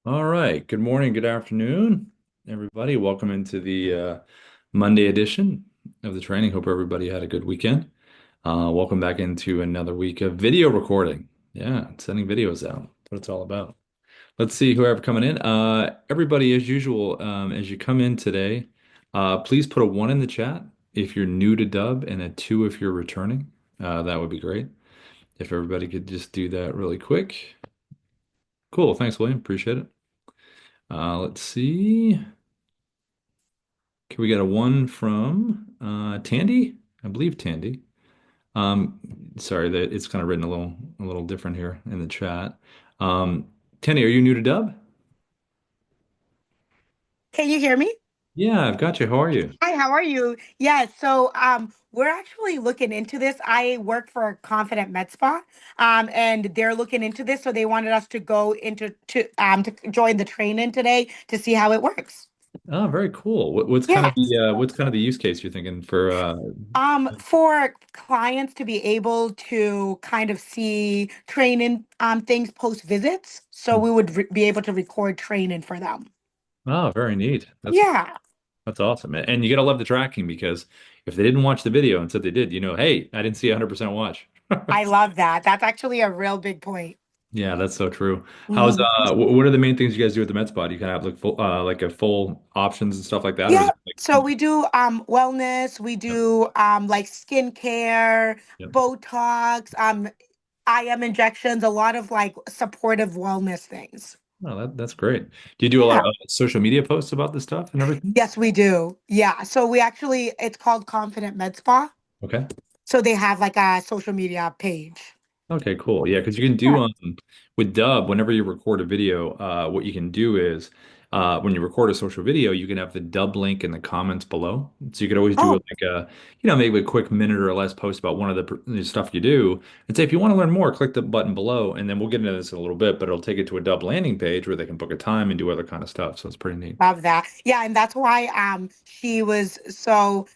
All right. Good morning, good afternoon, everybody. Welcome into the Monday edition of the training. Hope everybody had a good weekend. Welcome back into another week of video recording. Yeah, sending videos out. That's what it's all about. Let's see whoever coming in. Everybody, as usual, as you come in today, please put a one in the chat if you're new to Dubb and a two if you're returning. That would be great. If everybody could just do that really quick. Cool. Thanks, William. Appreciate it. Let's see. Okay, we got a one from Tandy, I believe Tandy. Um, Sorry that it's kind of written a little different here in the chat. Um, Tandy, are you new to Dub? Can you hear me? Yeah, I've got you. How are you? Hi, how are you? We're actually looking into this. I work for Confident Med Spa, and they're looking into this, so they wanted us to go into to join the training today to see how it works. Oh, very cool. What's kind of Yes. the use case you're thinking for For clients to be able to kind of see training things post visits, so we would be able to record training for them. Oh, very neat. Yeah. That's awesome. And you gotta love the tracking because if they didn't watch the video and said they did, hey, I didn't see 100% watch. I love that. That's actually a real big point. Yeah, that's so true. How's Mhm. what are the main things you guys do at the med spa? Do you kind of have like full like a full options and stuff like that, or is Yeah. it like So we do wellness, we yep, do like skincare, yep. Botox, IM injections, a lot of like supportive wellness things. Oh, that's great. Do you do a lot Yeah. of social media posts about this stuff and everything? Yes, we do. Yeah. So we actually it's called Confident Med Spa. Okay. So they have like a social media page. Okay, cool. Yeah, because you can do Yeah. with Dub, whenever you record a video, what you can do is when you record a social video, you can have the Dub link in the comments below. So you could always do Oh, like maybe a quick minute or less post about one of the stuff you do, and say if you want to learn more, click the button below, and then we'll get into this in a little bit, but it'll take it to a Dub landing page where they can book a time and do other kind of stuff. So it's pretty neat. love that. Yeah, and that's why she was so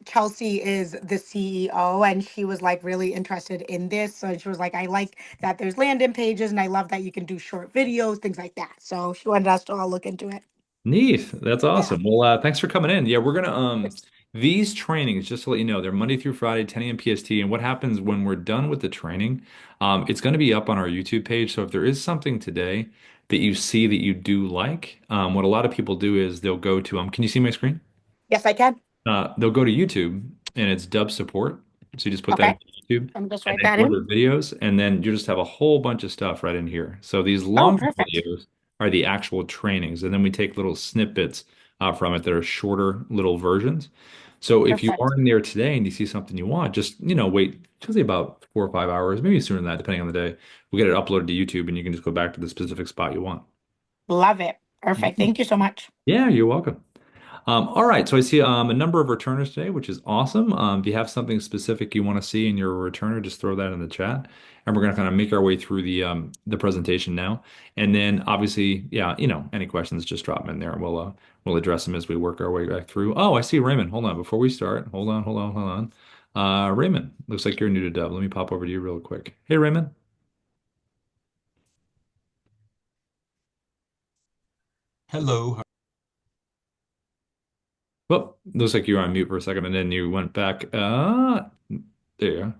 Chelsea is the CEO and she was like really interested in this. So she was like, I like that there's landing pages and I love that you can do short videos, things like that. So she wanted us to all look into it. Neat. That's Yeah. awesome. Well, thanks for coming in. Yeah, we're gonna these trainings, just to let you know, they're Monday through Friday, 10 a.m. PST. And what happens when we're done with the training, it's gonna be up on our YouTube page. So if there is something today that you see that you do like, what a lot of people do is they'll go to can you see my screen? Yes, I can. They'll go to YouTube and it's Dub support. So you just put that Okay. into YouTube Let me just and write then that go in. to their videos, and then you just have a whole bunch of stuff right in here. So these Oh, longer perfect. videos are the actual trainings, and then we take little snippets from it that are shorter little versions. So if you Perfect. are in there today and you see something you want, just wait usually about 4 or 5 hours, maybe sooner than that, depending on the day. We'll get it uploaded to YouTube, and you can just go back to the specific spot you want. Love it. Perfect. Thank you so much. Yeah, you're welcome. All right, so I see a number of returners today, which is awesome. If you have something specific you want to see in your returner, just throw that in the chat, and we're going to kind of make our way through the presentation now. And then, obviously, yeah, any questions, just drop them in there, and we'll address them as we work our way back through. Oh, I see Raymond. Hold on, before we start, hold on. Raymond, looks like you're new to Dub. Let me pop over to you real quick. Hey, Raymond. Hello. Well, looks like you were on mute for a second, and then you went back. There you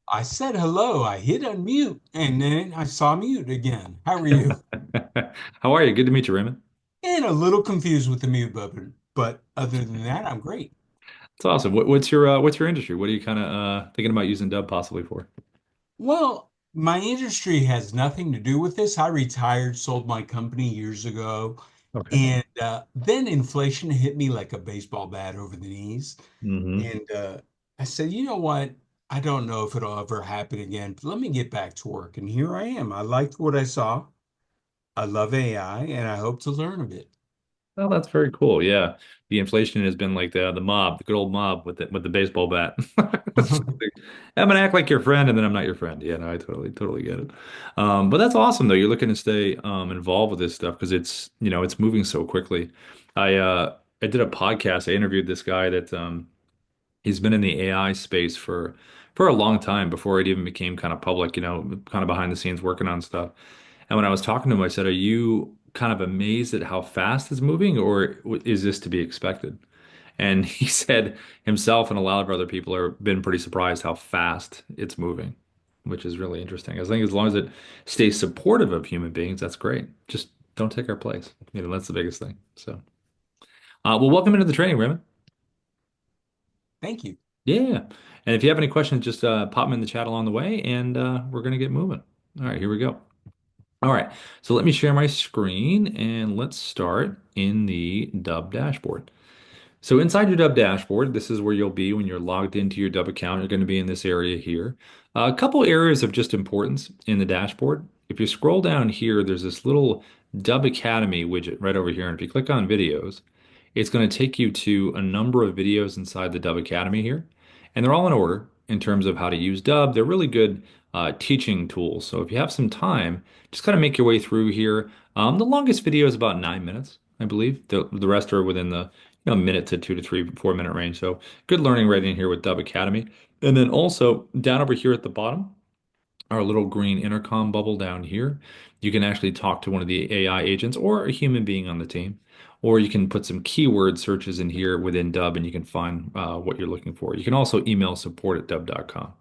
I said hello. I hit unmute and then I saw mute again. How are you? are. How are you? Good to meet you, Raymond. And a little confused with the mute button, but other than that, I'm great. It's awesome. What's your industry? What are you kind of thinking about using Dub possibly for? Well, my industry has nothing to do with this. I retired, sold my company years ago, Okay. and then inflation hit me like a baseball bat over the knees. Hmm. And I said, you know what? I don't know if it'll ever happen again, but let me get back to work. And here I am. I liked what I saw. I love AI and I hope to learn a bit. Oh, that's very cool. Yeah, the inflation has been like the mob, the good old mob with the baseball bat. It's like, I'm gonna act like your friend, and then I'm not your friend. Yeah, no, I totally get it. But that's awesome though. You're looking to stay involved with this stuff because it's moving so quickly. I did a podcast. I interviewed this guy that he's been in the AI space for a long time before it even became kind of public, kind of behind the scenes working on stuff. And when I was talking to him, I said, "Are you kind of amazed at how fast it's moving, or is this to be expected? And he said himself and a lot of other people have been pretty surprised how fast it's moving, which is really interesting. I think as long as it stays supportive of human beings, that's great. Just don't take our place. That's the biggest thing. So, well, welcome into the training, Raymond. Thank you. Yeah. And if you have any questions, just pop them in the chat along the way, and we're going to get moving. All right, here we go. All right, so let me share my screen and let's start in the Dubb dashboard. So inside your Dubb dashboard, this is where you'll be when you're logged into your Dubb account. You're going to be in this area here. A couple areas of just importance in the dashboard. If you scroll down here, there's this little Dubb Academy widget right over here. And if you click on videos, it's going to take you to a number of videos inside the Dubb Academy here. And they're all in order in terms of how to use Dubb. They're really good teaching tools. So if you have some time, just kind of make your way through here. The longest video is about 9 minutes, I believe. The rest are within the minute to 2 to 3, 4 minute range. So good learning right in here with Dubb Academy. And then also down over here at the bottom, our little green intercom bubble down here, you can actually talk to one of the AI agents or a human being on the team. Or you can put some keyword searches in here within Dubb and you can find what you're looking for. You can also email support@dubb.com.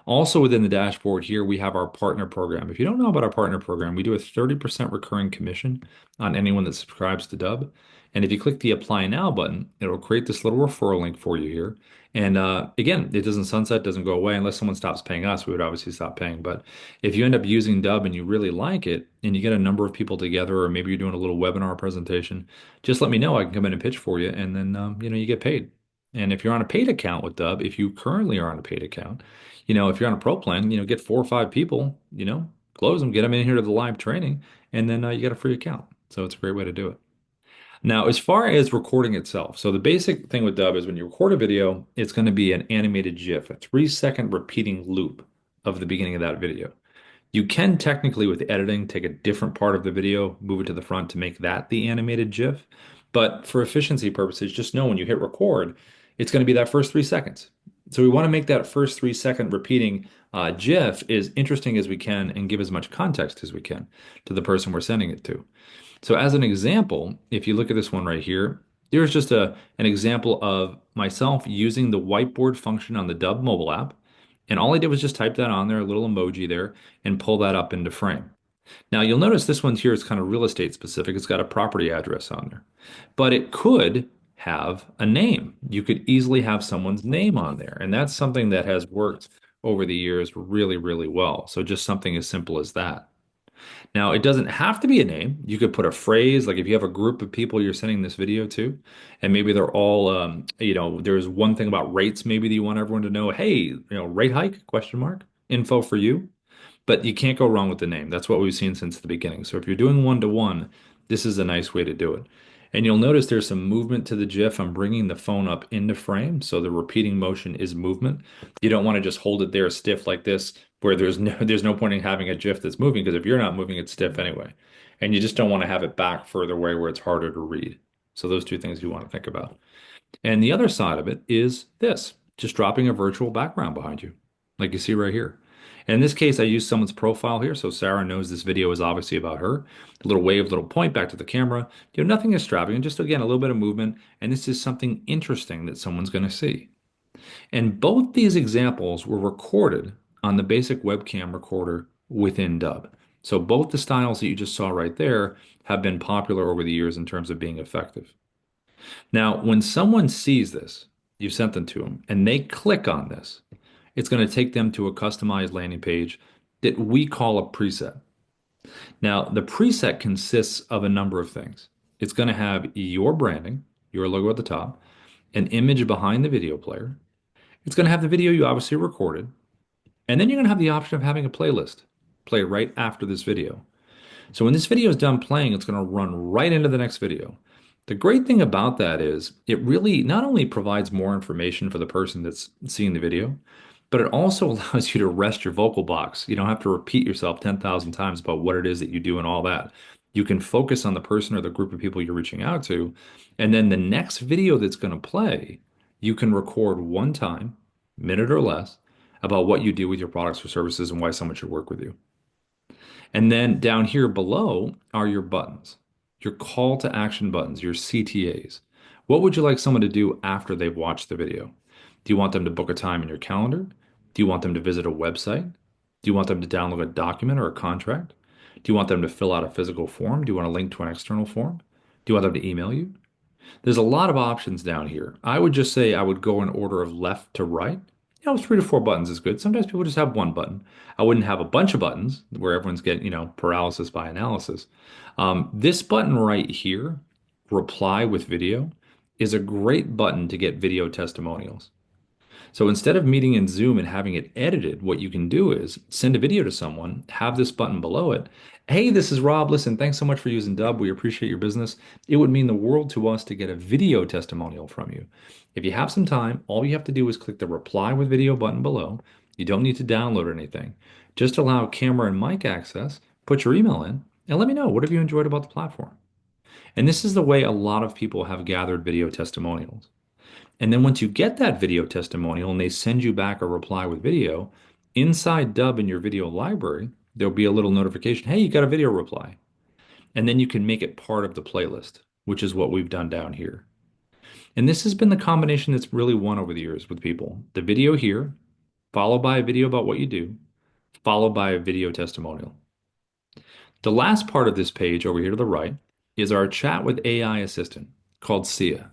Also within the dashboard here, we have our partner program. If you don't know about our partner program, we do a 30% recurring commission on anyone that subscribes to Dubb. And if you click the Apply Now button, it'll create this little referral link for you here. And again, it doesn't sunset, doesn't go away unless someone stops paying us. We would obviously stop paying. But if you end up using Dubb and you really like it, and you get a number of people together, or maybe you're doing a little webinar presentation, just let me know. I can come in and pitch for you, and then you get paid. And if you're on a paid account with Dubb, if you currently are on a paid account, if you're on a pro plan, get 4 or 5 people, close them, get them in here to the live training, and then you get a free account. So it's a great way to do it. Now, as far as recording itself, so the basic thing with Dubb is when you record a video, it's going to be an animated GIF, a 3-second repeating loop of the beginning of that video. You can technically, with editing, take a different part of the video, move it to the front to make that the animated GIF. But for efficiency purposes, just know when you hit record, it's going to be that first 3 seconds. So we want to make that first 3 second repeating GIF as interesting as we can and give as much context as we can to the person we're sending it to. So as an example, if you look at this one right here, here's just an example of myself using the whiteboard function on the Dubb mobile app. And all I did was just type that on there, a little emoji there, and pull that up into frame. Now you'll notice this one here is kind of real estate specific. It's got a property address on there, but it could have a name. You could easily have someone's name on there. And that's something that has worked over the years really, really well. So just something as simple as that. Now, it doesn't have to be a name. You could put a phrase, like if you have a group of people you're sending this video to, and maybe they're all, there's one thing about rates maybe that you want everyone to know, hey, rate hike, question mark, info for you. But you can't go wrong with the name. That's what we've seen since the beginning. So if you're doing one-to-one, this is a nice way to do it. And you'll notice there's some movement to the GIF. I'm bringing the phone up into frame, so the repeating motion is movement. You don't want to just hold it there stiff like this, where there's no point in having a GIF that's moving, because if you're not moving, it's stiff anyway. And you just don't want to have it back further away where it's harder to read. So those two things you want to think about. And the other side of it is this, just dropping a virtual background behind you, like you see right here. And in this case, I used someone's profile here, so Sarah knows this video is obviously about her. A little wave, little point back to the camera. Nothing extravagant, just again, a little bit of movement. And this is something interesting that someone's going to see. And both these examples were recorded on the basic webcam recorder within Dubb. So both the styles that you just saw right there have been popular over the years in terms of being effective. Now, when someone sees this, you've sent them to them, and they click on this, it's going to take them to a customized landing page that we call a preset. Now, the preset consists of a number of things. It's going to have your branding, your logo at the top, an image behind the video player. It's going to have the video you obviously recorded, and then you're going to have the option of having a playlist play right after this video. So when this video is done playing, it's going to run right into the next video. The great thing about that is it really not only provides more information for the person that's seeing the video, but it also allows you to rest your vocal box. You don't have to repeat yourself 10,000 times about what it is that you do and all that. You can focus on the person or the group of people you're reaching out to. And then the next video that's going to play, you can record one time, minute or less, about what you do with your products or services and why someone should work with you. And then down here below are your buttons. your call to action buttons, your CTAs. What would you like someone to do after they've watched the video? Do you want them to book a time in your calendar? Do you want them to visit a website? Do you want them to download a document or a contract? Do you want them to fill out a physical form? Do you want a link to an external form? Do you want them to email you? There's a lot of options down here. I would just say I would go in order of left to right. 3 to 4 buttons is good. Sometimes people just have one button. I wouldn't have a bunch of buttons where everyone's getting, paralysis by analysis. This button right here, reply with video, is a great button to get video testimonials. So instead of meeting in Zoom and having it edited, what you can do is send a video to someone, have this button below it. Hey, this is Rob. Listen, thanks so much for using Dubb. We appreciate your business. It would mean the world to us to get a video testimonial from you. If you have some time, all you have to do is click the reply with video button below. You don't need to download anything. Just allow camera and mic access, put your email in, and let me know what have you enjoyed about the platform. And this is the way a lot of people have gathered video testimonials. And then once you get that video testimonial and they send you back a reply with video, inside Dubb in your video library, there'll be a little notification, hey, you got a video reply. And then you can make it part of the playlist, which is what we've done down here. And this has been the combination that's really won over the years with people. The video here, followed by a video about what you do, followed by a video testimonial. The last part of this page over here to the right is our chat with AI assistant called Sia.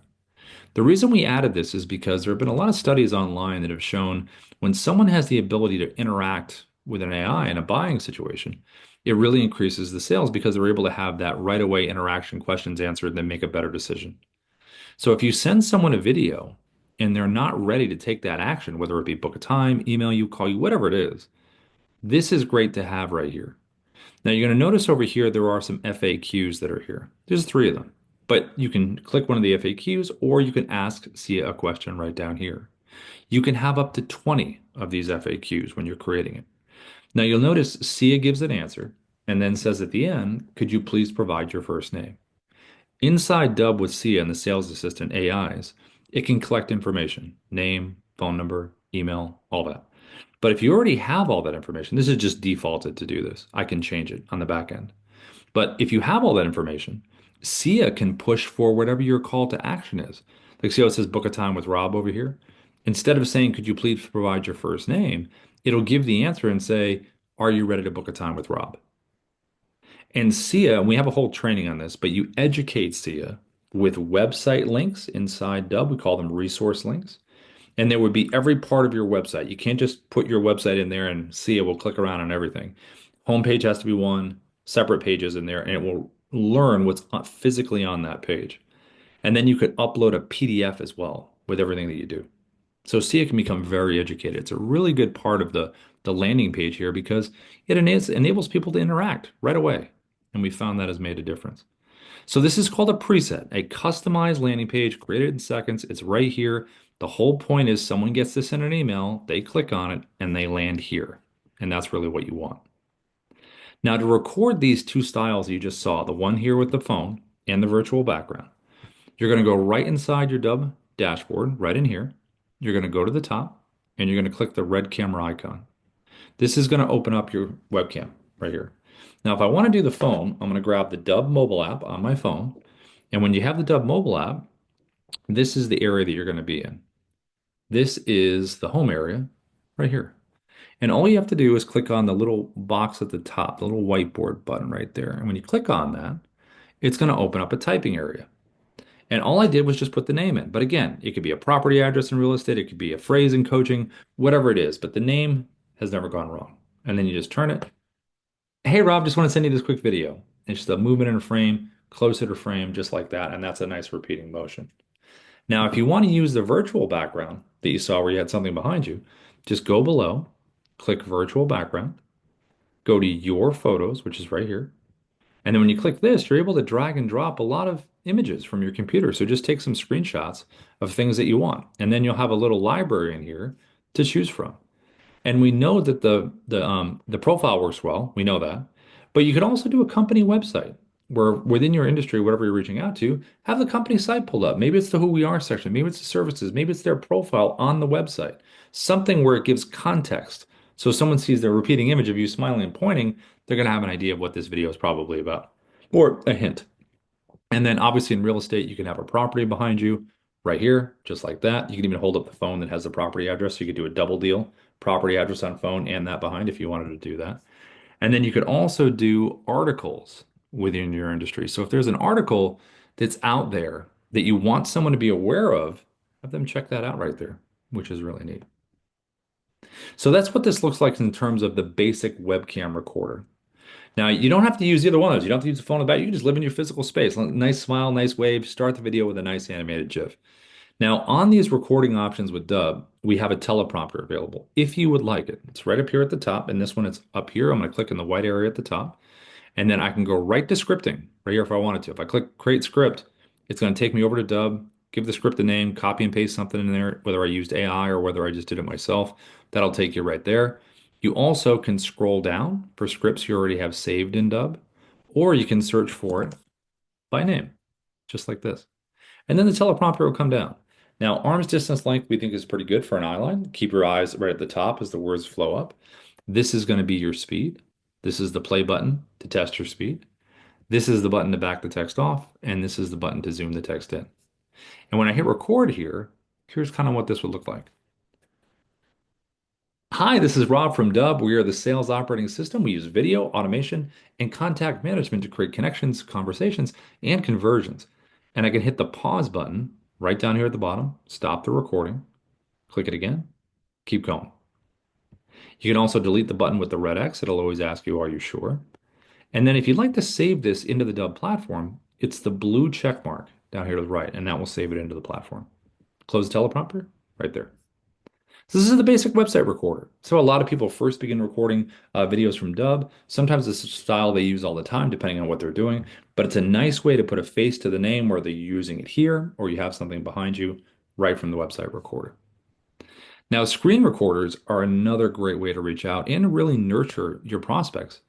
The reason we added this is because there have been a lot of studies online that have shown when someone has the ability to interact with an AI in a buying situation, it really increases the sales because they're able to have that right away interaction questions answered and then make a better decision. So if you send someone a video and they're not ready to take that action, whether it be book a time, email you, call you, whatever it is, this is great to have right here. Now you're going to notice over here there are some FAQs that are here. There's 3 of them. But you can click one of the FAQs or you can ask Sia a question right down here. You can have up to 20 of these FAQs when you're creating it. Now you'll notice Sia gives an answer and then says at the end, could you please provide your first name? Inside Dubb with Sia and the sales assistant AIs, it can collect information, name, phone number, email, all that. But if you already have all that information, this is just defaulted to do this. I can change it on the back end. But if you have all that information, Sia can push for whatever your call to action is. Like see how it says book a time with Rob over here? Instead of saying, could you please provide your first name? It'll give the answer and say, are you ready to book a time with Rob? And Sia, and we have a whole training on this, but you educate Sia with website links inside Dubb. We call them resource links. And there would be every part of your website. You can't just put your website in there and Sia will click around on everything. Homepage has to be one, separate pages in there, and it will learn what's physically on that page. And then you could upload a PDF as well with everything that you do. So Sia can become very educated. It's a really good part of the landing page here because it enables people to interact right away. And we found that has made a difference. So this is called a preset, a customized landing page created in seconds. It's right here. The whole point is someone gets this in an email, they click on it, and they land here. And that's really what you want. Now to record these 2 styles you just saw, the one here with the phone and the virtual background, you're going to go right inside your Dubb dashboard, right in here. You're going to go to the top and you're going to click the red camera icon. This is going to open up your webcam right here. Now, if I want to do the phone, I'm going to grab the Dubb mobile app on my phone. And when you have the Dubb mobile app, this is the area that you're going to be in. This is the home area right here. And all you have to do is click on the little box at the top, the little whiteboard button right there. And when you click on that, it's going to open up a typing area. And all I did was just put the name in. But again, it could be a property address in real estate, it could be a phrase in coaching, whatever it is. But the name has never gone wrong. And then you just turn it. Hey, Rob, just want to send you this quick video. It's just a movement in a frame, closer to frame, just like that. And that's a nice repeating motion. Now, if you want to use the virtual background that you saw where you had something behind you, just go below, click virtual background, go to your photos, which is right here. And then when you click this, you're able to drag and drop a lot of images from your computer. So just take some screenshots of things that you want. And then you'll have a little library in here to choose from. And we know that the profile works well. We know that. But you could also do a company website where within your industry, whatever you're reaching out to, have the company site pulled up. Maybe it's the who we are section. Maybe it's the services. Maybe it's their profile on the website. Something where it gives context. So if someone sees the repeating image of you smiling and pointing, they're going to have an idea of what this video is probably about. Or a hint. And then obviously in real estate, you can have a property behind you right here, just like that. You can even hold up the phone that has the property address. So you could do a double deal, property address on phone and that behind if you wanted to do that. And then you could also do articles within your industry. So if there's an article that's out there that you want someone to be aware of, have them check that out right there, which is really neat. So that's what this looks like in terms of the basic webcam recorder. Now, you don't have to use either one of those. You don't have to use the phone in the back. You can just live in your physical space. Nice smile, nice wave. Start the video with a nice animated GIF. Now, on these recording options with Dubb, we have a teleprompter available if you would like it. It's right up here at the top, and this one it's up here. I'm going to click in the white area at the top, and then I can go right to scripting right here if I wanted to. If I click create script, it's going to take me over to Dubb, give the script a name, copy and paste something in there, whether I used AI or whether I just did it myself. That'll take you right there. You also can scroll down for scripts you already have saved in Dubb, or you can search for it by name, just like this. And then the teleprompter will come down. Now, arm's distance length we think is pretty good for an eyeline. Keep your eyes right at the top as the words flow up. This is going to be your speed. This is the play button to test your speed. This is the button to back the text off, and this is the button to zoom the text in. And when I hit record here, here's kind of what this would look like. Hi, this is Rob from Dubb. We are the sales operating system. We use video, automation, and contact management to create connections, conversations, and conversions. And I can hit the pause button right down here at the bottom, stop the recording, click it again, keep going. You can also delete the button with the red X. It'll always ask you, are you sure? And then if you'd like to save this into the Dubb platform, it's the blue check mark down here to the right, and that will save it into the platform. Close the teleprompter right there. So this is the basic website recorder. So a lot of people first begin recording videos from Dubb. Sometimes this is a style they use all the time, depending on what they're doing. But it's a nice way to put a face to the name, whether you're using it here or you have something behind you right from the website recorder. Now, screen recorders are another great way to reach out and to really nurture your prospects.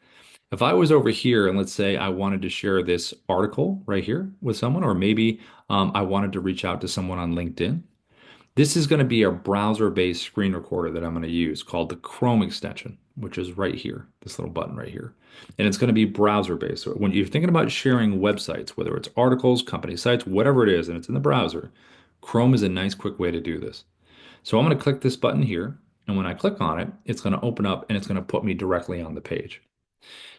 If I was over here and let's say I wanted to share this article right here with someone, or maybe I wanted to reach out to someone on LinkedIn, this is going to be a browser-based screen recorder that I'm going to use called the Chrome extension, which is right here, this little button right here. And it's going to be browser-based. So when you're thinking about sharing websites, whether it's articles, company sites, whatever it is, and it's in the browser, Chrome is a nice quick way to do this. So I'm going to click this button here, and when I click on it, it's going to open up and it's going to put me directly on the page.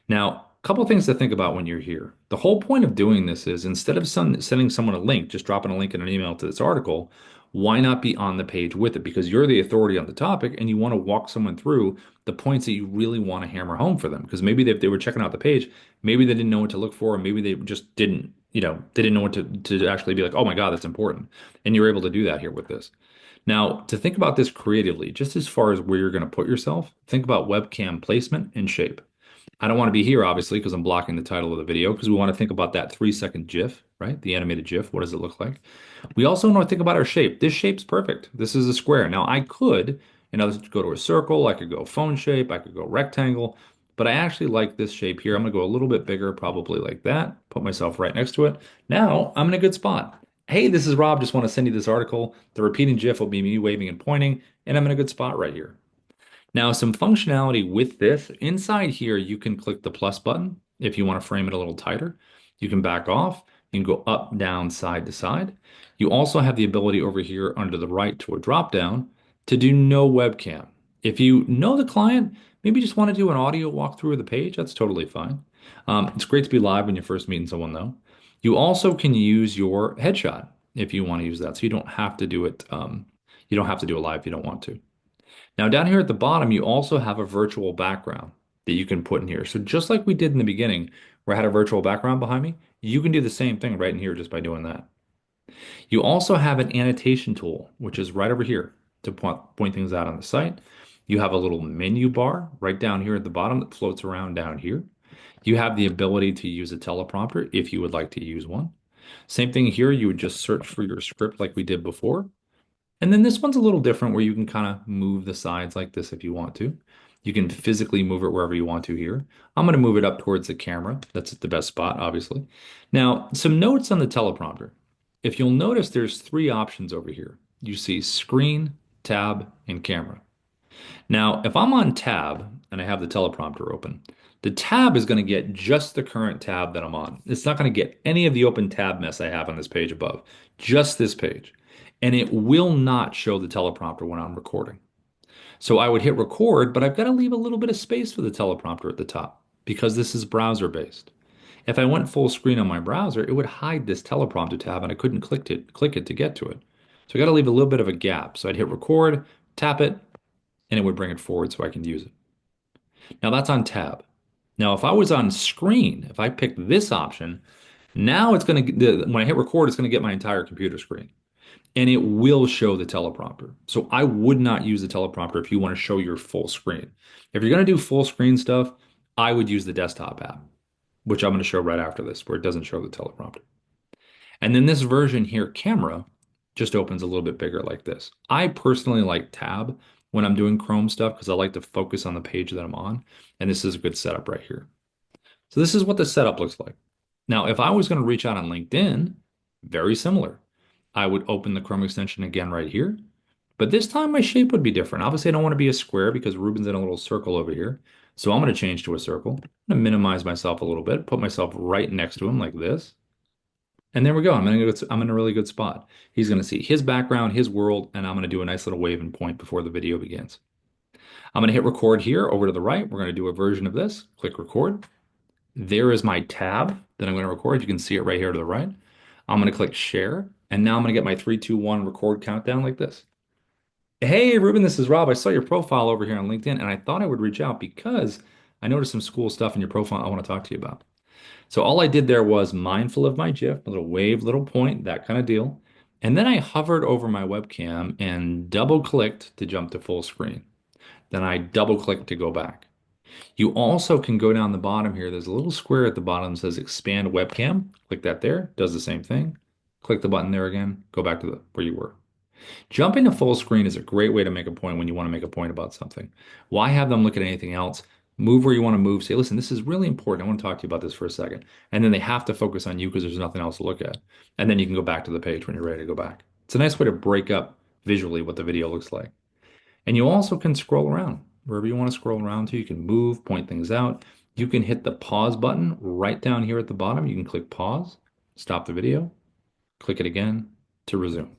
Now, a couple of things to think about when you're here. The whole point of doing this is instead of sending someone a link, just dropping a link in an email to this article, why not be on the page with it? Because you're the authority on the topic and you want to walk someone through the points that you really want to hammer home for them. Because maybe if they were checking out the page, maybe they didn't know what to look for, or maybe they just didn't, they didn't know what to actually be like, oh my God, that's important. And you're able to do that here with this. Now, to think about this creatively, just as far as where you're going to put yourself, think about webcam placement and shape. I don't want to be here, obviously, because I'm blocking the title of the video, because we want to think about that 3-second GIF, right? The animated GIF. What does it look like? We also want to think about our shape. This shape's perfect. This is a square. Now, I could, go to a circle. I could go phone shape. I could go rectangle. But I actually like this shape here. I'm going to go a little bit bigger, probably like that. Put myself right next to it. Now, I'm in a good spot. Hey, this is Rob. Just want to send you this article. The repeating GIF will be me waving and pointing, and I'm in a good spot right here. Now, some functionality with this, inside here, you can click the plus button if you want to frame it a little tighter. You can back off. You can go up, down, side to side. You also have the ability over here under the right to a drop down to do no webcam. If you know the client, maybe just want to do an audio walkthrough of the page, that's totally fine. It's great to be live when you're first meeting someone, though. You also can use your headshot if you want to use that. So you don't have to do it. You don't have to do it live if you don't want to. Now down here at the bottom, you also have a virtual background that you can put in here. So just like we did in the beginning, where I had a virtual background behind me, you can do the same thing right in here just by doing that. You also have an annotation tool, which is right over here to point things out on the site. You have a little menu bar right down here at the bottom that floats around down here. You have the ability to use a teleprompter if you would like to use one. Same thing here, you would just search for your script like we did before. And then this one's a little different where you can kind of move the sides like this if you want to. You can physically move it wherever you want to here. I'm going to move it up towards the camera. That's the best spot, obviously. Now, some notes on the teleprompter. If you'll notice, there's 3 options over here. You see screen, tab, and camera. Now, if I'm on tab and I have the teleprompter open, The tab is going to get just the current tab that I'm on. It's not going to get any of the open tab mess I have on this page above, just this page. And it will not show the teleprompter when I'm recording. So I would hit record, but I've got to leave a little bit of space for the teleprompter at the top because this is browser based. If I went full screen on my browser, it would hide this teleprompter tab and I couldn't click it to get to it. So I got to leave a little bit of a gap. So I'd hit record, tap it, and it would bring it forward so I can use it. Now that's on tab. Now if I was on screen, if I picked this option, now it's going to, when I hit record, it's going to get my entire computer screen and it will show the teleprompter. So I would not use the teleprompter if you want to show your full screen. If you're going to do full screen stuff, I would use the desktop app, which I'm going to show right after this, where it doesn't show the teleprompter. And then this version here, camera, just opens a little bit bigger like this. I personally like tab when I'm doing Chrome stuff because I like to focus on the page that I'm on. And this is a good setup right here. So this is what the setup looks like. Now, if I was going to reach out on LinkedIn, very similar. I would open the Chrome extension again right here. But this time my shape would be different. Obviously, I don't want to be a square because Ruben's in a little circle over here. So I'm going to change to a circle. I'm going to minimize myself a little bit, put myself right next to him like this. And there we go. I'm in a really good spot. He's going to see his background, his world, and I'm going to do a nice little wave and point before the video begins. I'm going to hit record here over to the right. We're going to do a version of this. Click record. There is my tab that I'm going to record. You can see it right here to the right. I'm going to click share. And now I'm going to get my 3, 2, 1 record countdown like this. Hey, Ruben, this is Rob. I saw your profile over here on LinkedIn, and I thought I would reach out because I noticed some cool stuff in your profile I want to talk to you about. So all I did there was mindful of my GIF, a little wave, little point, that kind of deal. And then I hovered over my webcam and double clicked to jump to full screen. Then I double clicked to go back. You also can go down the bottom here. There's a little square at the bottom that says expand webcam. Click that there, does the same thing. Click the button there again, go back to where you were. Jumping to full screen is a great way to make a point when you want to make a point about something. Why have them look at anything else? Move where you want to move. Say, listen, this is really important. I want to talk to you about this for a second. And then they have to focus on you because there's nothing else to look at. And then you can go back to the page when you're ready to go back. It's a nice way to break up visually what the video looks like. And you also can scroll around. Wherever you want to scroll around to, you can move, point things out. You can hit the pause button right down here at the bottom. You can click pause, stop the video, click it again to resume.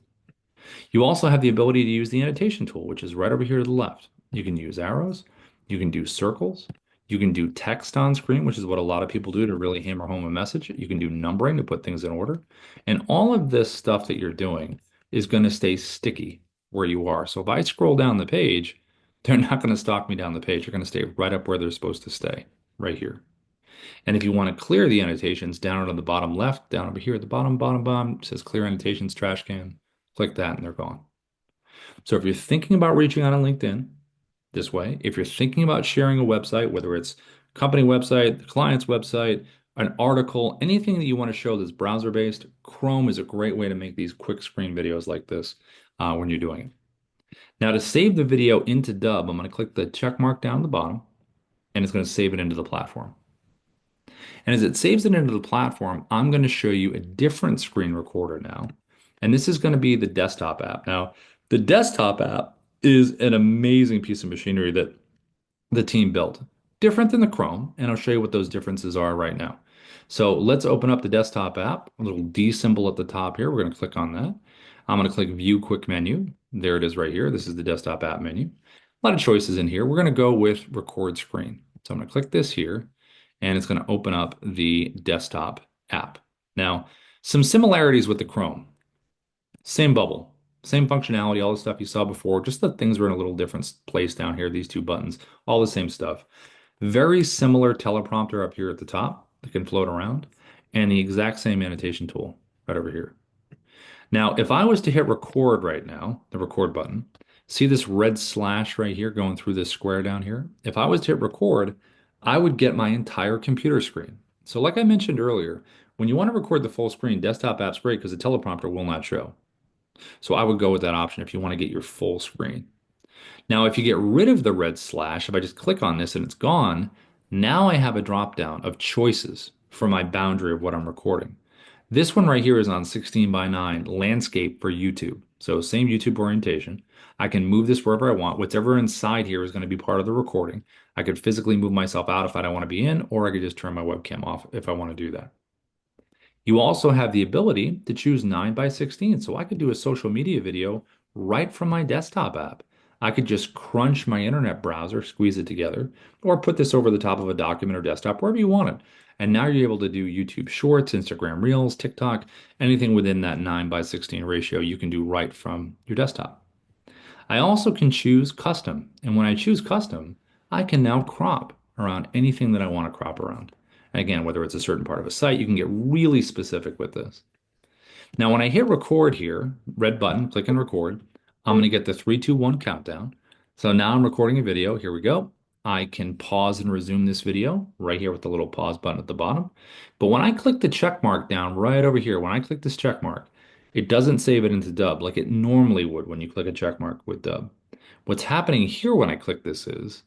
You also have the ability to use the annotation tool, which is right over here to the left. You can use arrows, you can do circles, you can do text on screen, which is what a lot of people do to really hammer home a message. You can do numbering to put things in order. And all of this stuff that you're doing is going to stay sticky where you are. So if I scroll down the page, they're not going to stalk me down the page. They're going to stay right up where they're supposed to stay, right here. And if you want to clear the annotations down on the bottom left, down over here at the bottom, it says clear annotations, trash can. Click that and they're gone. So if you're thinking about reaching out on LinkedIn this way, if you're thinking about sharing a website, whether it's company website, the client's website, an article, anything that you want to show that's browser based, Chrome is a great way to make these quick screen videos like this when you're doing it. Now to save the video into Dubb, I'm going to click the check mark down the bottom and it's going to save it into the platform. And as it saves it into the platform, I'm going to show you a different screen recorder now. And this is going to be the desktop app. Now, the desktop app is an amazing piece of machinery that the team built. Different than the Chrome, and I'll show you what those differences are right now. So let's open up the desktop app, a little D symbol at the top here. We're going to click on that. I'm going to click View Quick Menu. There it is right here. This is the desktop app menu. A lot of choices in here. We're going to go with Record Screen. So I'm going to click this here, and it's going to open up the desktop app. Now, some similarities with the Chrome. Same bubble, same functionality, all the stuff you saw before, just the things are in a little different place down here, these two buttons, all the same stuff. Very similar teleprompter up here at the top that can float around, and the exact same annotation tool right over here. Now, if I was to hit record right now, the record button, see this red slash right here going through this square down here? If I was to hit record, I would get my entire computer screen. So like I mentioned earlier, when you want to record the full screen, desktop app's great because the teleprompter will not show. So I would go with that option if you want to get your full screen. Now, if you get rid of the red slash, if I just click on this and it's gone, now I have a drop down of choices for my boundary of what I'm recording. This one right here is on 16 by 9 landscape for YouTube. So same YouTube orientation. I can move this wherever I want. Whatever inside here is going to be part of the recording. I could physically move myself out if I don't want to be in, or I could just turn my webcam off if I want to do that. You also have the ability to choose 9 by 16. So I could do a social media video right from my desktop app. I could just crunch my internet browser, squeeze it together, or put this over the top of a document or desktop, wherever you want it. And now you're able to do YouTube Shorts, Instagram Reels, TikTok, anything within that 9 by 16 ratio you can do right from your desktop. I also can choose custom. And when I choose custom, I can now crop around anything that I want to crop around. And again, whether it's a certain part of a site, you can get really specific with this. Now, when I hit record here, red button, click and record, I'm going to get the 3, 2, 1 countdown. So now I'm recording a video. Here we go. I can pause and resume this video right here with the little pause button at the bottom. But when I click the check mark down right over here, when I click this check mark, it doesn't save it into Dubb like it normally would when you click a check mark with Dubb. What's happening here when I click this is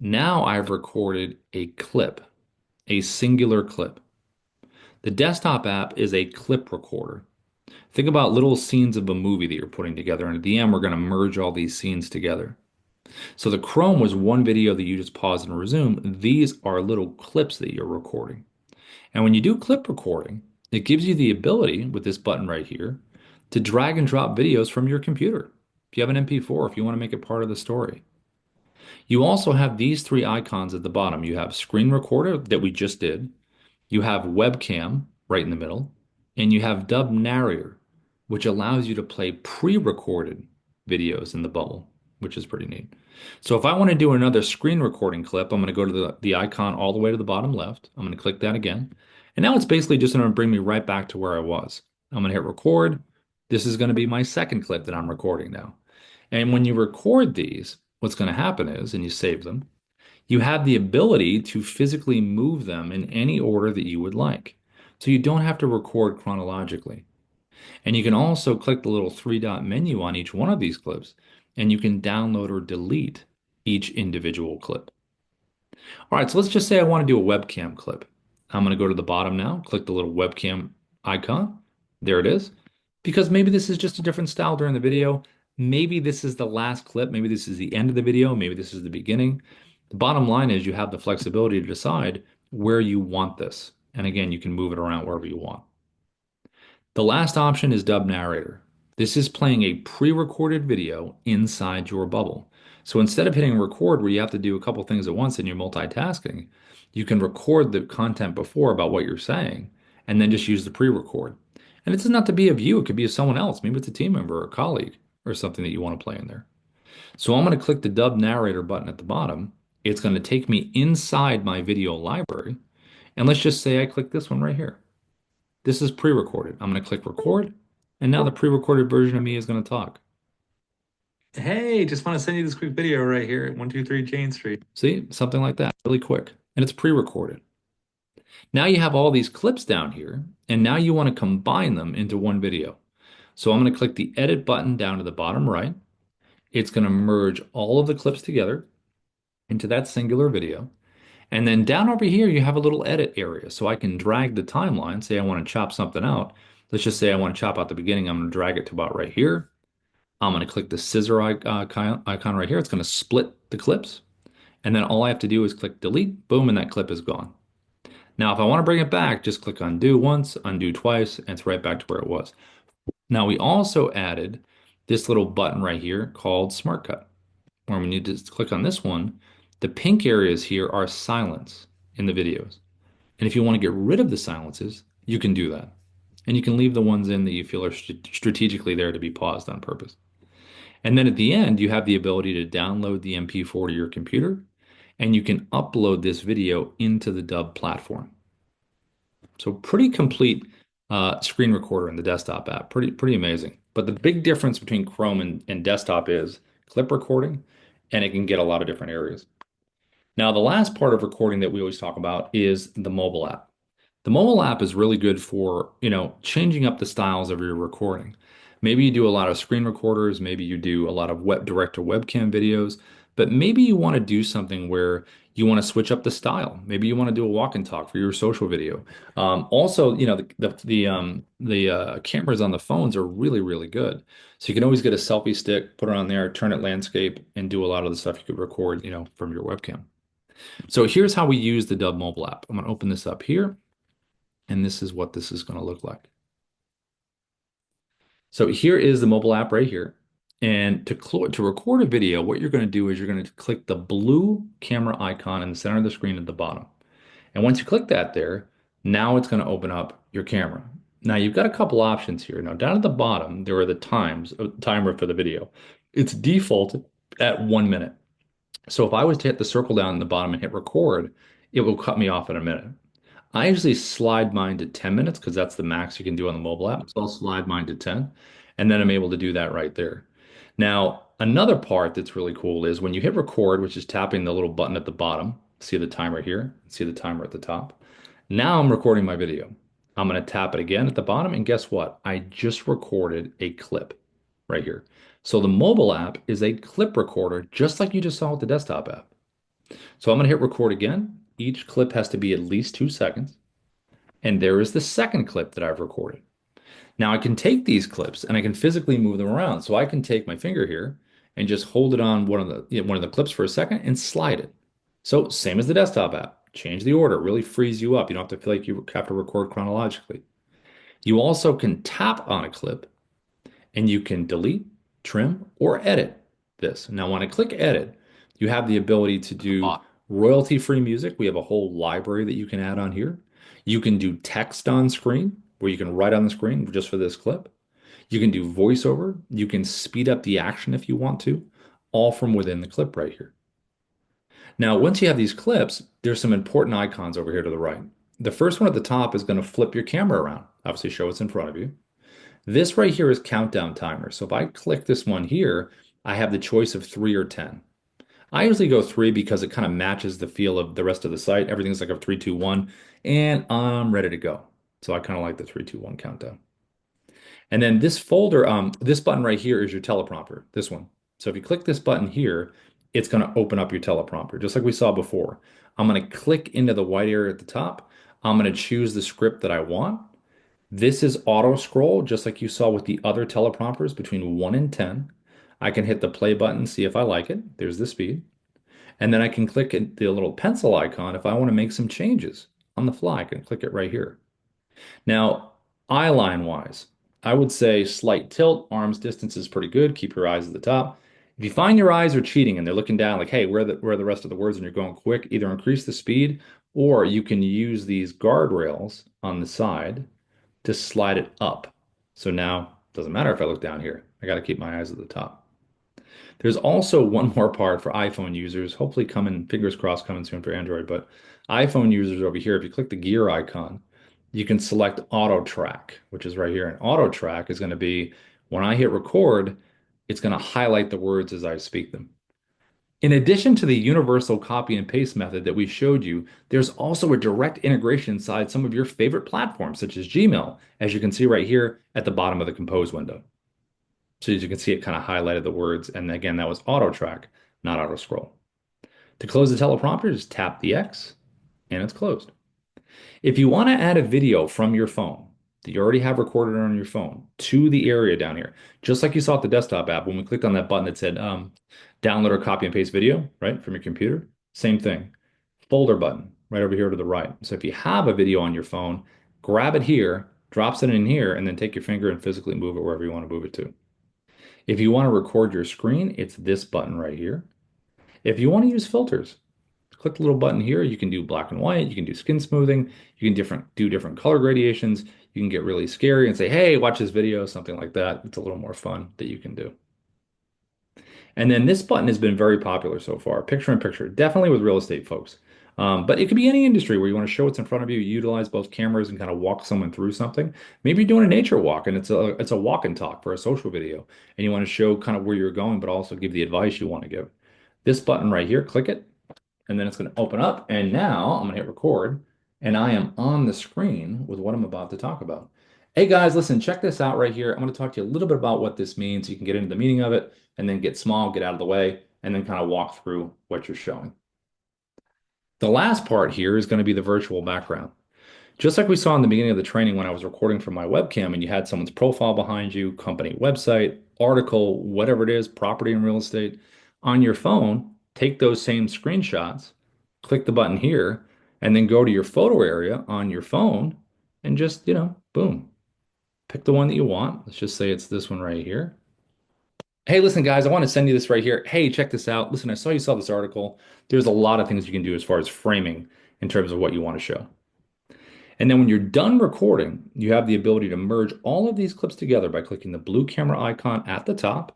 now I've recorded a clip, a singular clip. The desktop app is a clip recorder. Think about little scenes of a movie that you're putting together, and at the end, we're going to merge all these scenes together. So the Chrome was one video that you just pause and resume. These are little clips that you're recording. And when you do clip recording, it gives you the ability with this button right here to drag and drop videos from your computer. If you have an MP4, if you want to make it part of the story. You also have these three icons at the bottom. You have screen recorder that we just did. You have webcam right in the middle, and you have Dubb narrator, which allows you to play pre-recorded videos in the bubble, which is pretty neat. So if I want to do another screen recording clip, I'm going to go to the icon all the way to the bottom left. I'm going to click that again. And now it's basically just going to bring me right back to where I was. I'm going to hit record. This is going to be my second clip that I'm recording now. And when you record these, what's going to happen is, and you save them, you have the ability to physically move them in any order that you would like. So you don't have to record chronologically. And you can also click the little three-dot menu on each one of these clips, and you can download or delete each individual clip. All right, so let's just say I want to do a webcam clip. I'm going to go to the bottom now, click the little webcam icon. There it is. Because maybe this is just a different style during the video. Maybe this is the last clip. Maybe this is the end of the video. Maybe this is the beginning. The bottom line is you have the flexibility to decide where you want this. And again, you can move it around wherever you want. The last option is Dubb Narrator. This is playing a pre-recorded video inside your bubble. So instead of hitting record where you have to do a couple things at once and you're multitasking, you can record the content before about what you're saying and then just use the pre-record. And it's not to be of you, it could be of someone else. Maybe it's a team member or a colleague or something that you want to play in there. So I'm going to click the Dubb Narrator button at the bottom. It's going to take me inside my video library. And let's just say I click this one right here. This is pre-recorded. I'm going to click record, and now the pre-recorded version of me is going to talk. Hey, just want to send you this quick video right here at 123 Jane Street. See, something like that, really quick. And it's pre-recorded. Now you have all these clips down here, and now you want to combine them into one video. So I'm going to click the edit button down to the bottom right. It's going to merge all of the clips together into that singular video. And then down over here, you have a little edit area. So I can drag the timeline, say I want to chop something out. Let's just say I want to chop out the beginning. I'm going to drag it to about right here. I'm going to click the scissor icon right here. It's going to split the clips. And then all I have to do is click delete, boom, and that clip is gone. Now, if I want to bring it back, just click undo once, undo twice, and it's right back to where it was. Now, we also added this little button right here called Smart Cut, where we need to click on this one. The pink areas here are silence in the videos. And if you want to get rid of the silences, you can do that. And you can leave the ones in that you feel are strategically there to be paused on purpose. And then at the end, you have the ability to download the MP4 to your computer, and you can upload this video into the Dubb platform. So pretty complete screen recorder in the desktop app. Pretty amazing. But the big difference between Chrome and desktop is clip recording, and it can get a lot of different areas. Now, the last part of recording that we always talk about is the mobile app. The mobile app is really good for, changing up the styles of your recording. Maybe you do a lot of screen recorders, maybe you do a lot of direct to webcam videos, but maybe you want to do something where you want to switch up the style. Maybe you want to do a walk and talk for your social video. Also, the cameras on the phones are really, really good. So you can always get a selfie stick, put it on there, turn it landscape, and do a lot of the stuff you could record, from your webcam. So here's how we use the Dubb mobile app. I'm going to open this up here, and this is what this is going to look like. So here is the mobile app right here. And to record a video, what you're going to do is you're going to click the blue camera icon in the center of the screen at the bottom. And once you click that there, now it's going to open up your camera. Now you've got a couple options here. Now down at the bottom, there are the timer for the video. It's defaulted at 1 minute. So if I was to hit the circle down in the bottom and hit record, it will cut me off in a minute. I usually slide mine to 10 minutes because that's the max you can do on the mobile app. So I'll slide mine to 10, and then I'm able to do that right there. Now, another part that's really cool is when you hit record, which is tapping the little button at the bottom, see the timer here, see the timer at the top. Now I'm recording my video. I'm going to tap it again at the bottom, and guess what? I just recorded a clip right here. So the mobile app is a clip recorder, just like you just saw with the desktop app. So I'm going to hit record again. Each clip has to be at least 2 seconds. And there is the second clip that I've recorded. Now I can take these clips and I can physically move them around. So I can take my finger here and just hold it on one of the clips for a second and slide it. So same as the desktop app. Change the order. It really frees you up. You don't have to feel like you have to record chronologically. You also can tap on a clip and you can delete, trim, or edit this. Now, when I click edit, you have the ability to do royalty-free music. We have a whole library that you can add on here. You can do text on screen, where you can write on the screen just for this clip. You can do voiceover. You can speed up the action if you want to, all from within the clip right here. Now, once you have these clips, there's some important icons over here to the right. The first one at the top is going to flip your camera around, obviously show what's in front of you. This right here is countdown timer. So if I click this one here, I have the choice of 3 or 10. I usually go 3 because it kind of matches the feel of the rest of the site. Everything's like a 3, 2, 1, and I'm ready to go. So I kind of like the 3, 2, 1 countdown. And then this folder, this button right here is your teleprompter, this one. So if you click this button here, it's going to open up your teleprompter, just like we saw before. I'm going to click into the white area at the top. I'm going to choose the script that I want. This is auto scroll, just like you saw with the other teleprompters between 1 and 10. I can hit the play button, see if I like it. There's the speed. And then I can click the little pencil icon if I want to make some changes on the fly. I can click it right here. Now, eye line wise, I would say slight tilt, arms distance is pretty good. Keep your eyes at the top. If you find your eyes are cheating and they're looking down like, hey, where are the rest of the words and you're going quick, either increase the speed or you can use these guardrails on the side to slide it up. So now it doesn't matter if I look down here. I got to keep my eyes at the top. There's also one more part for iPhone users, hopefully coming, fingers crossed, coming soon for Android, but iPhone users over here, if you click the gear icon, you can select auto track, which is right here. And auto track is going to be when I hit record, it's going to highlight the words as I speak them. In addition to the universal copy and paste method that we showed you, there's also a direct integration inside some of your favorite platforms, such as Gmail, as you can see right here at the bottom of the Compose window. So as you can see, it kind of highlighted the words. And again, that was auto track, not auto scroll. To close the teleprompter, just tap the X and it's closed. If you want to add a video from your phone that you already have recorded on your phone to the area down here, just like you saw at the desktop app, when we clicked on that button that said download or copy and paste video, right, from your computer, same thing. Folder button right over here to the right. So if you have a video on your phone, grab it here, drops it in here, and then take your finger and physically move it wherever you want to move it to. If you want to record your screen, it's this button right here. If you want to use filters, click the little button here. You can do black and white. You can do skin smoothing. You can do different color gradations. You can get really scary and say, hey, watch this video, something like that. It's a little more fun that you can do. And then this button has been very popular so far, picture in picture, definitely with real estate folks. But it could be any industry where you want to show what's in front of you, utilize both cameras and kind of walk someone through something. Maybe you're doing a nature walk and it's a walk and talk for a social video, and you want to show kind of where you're going, but also give the advice you want to give. This button right here, click it, and then it's going to open up. And now I'm going to hit record, and I am on the screen with what I'm about to talk about. Hey guys, listen, check this out right here. I'm going to talk to you a little bit about what this means so you can get into the meaning of it and then get small, get out of the way, and then kind of walk through what you're showing. The last part here is going to be the virtual background. Just like we saw in the beginning of the training when I was recording from my webcam and you had someone's profile behind you, company website, article, whatever it is, property and real estate, on your phone, take those same screenshots, click the button here, and then go to your photo area on your phone and just, boom, pick the one that you want. Let's just say it's this one right here. Hey, listen, guys, I want to send you this right here. Hey, check this out. Listen, I saw you saw this article. There's a lot of things you can do as far as framing in terms of what you want to show. And then when you're done recording, you have the ability to merge all of these clips together by clicking the blue camera icon at the top.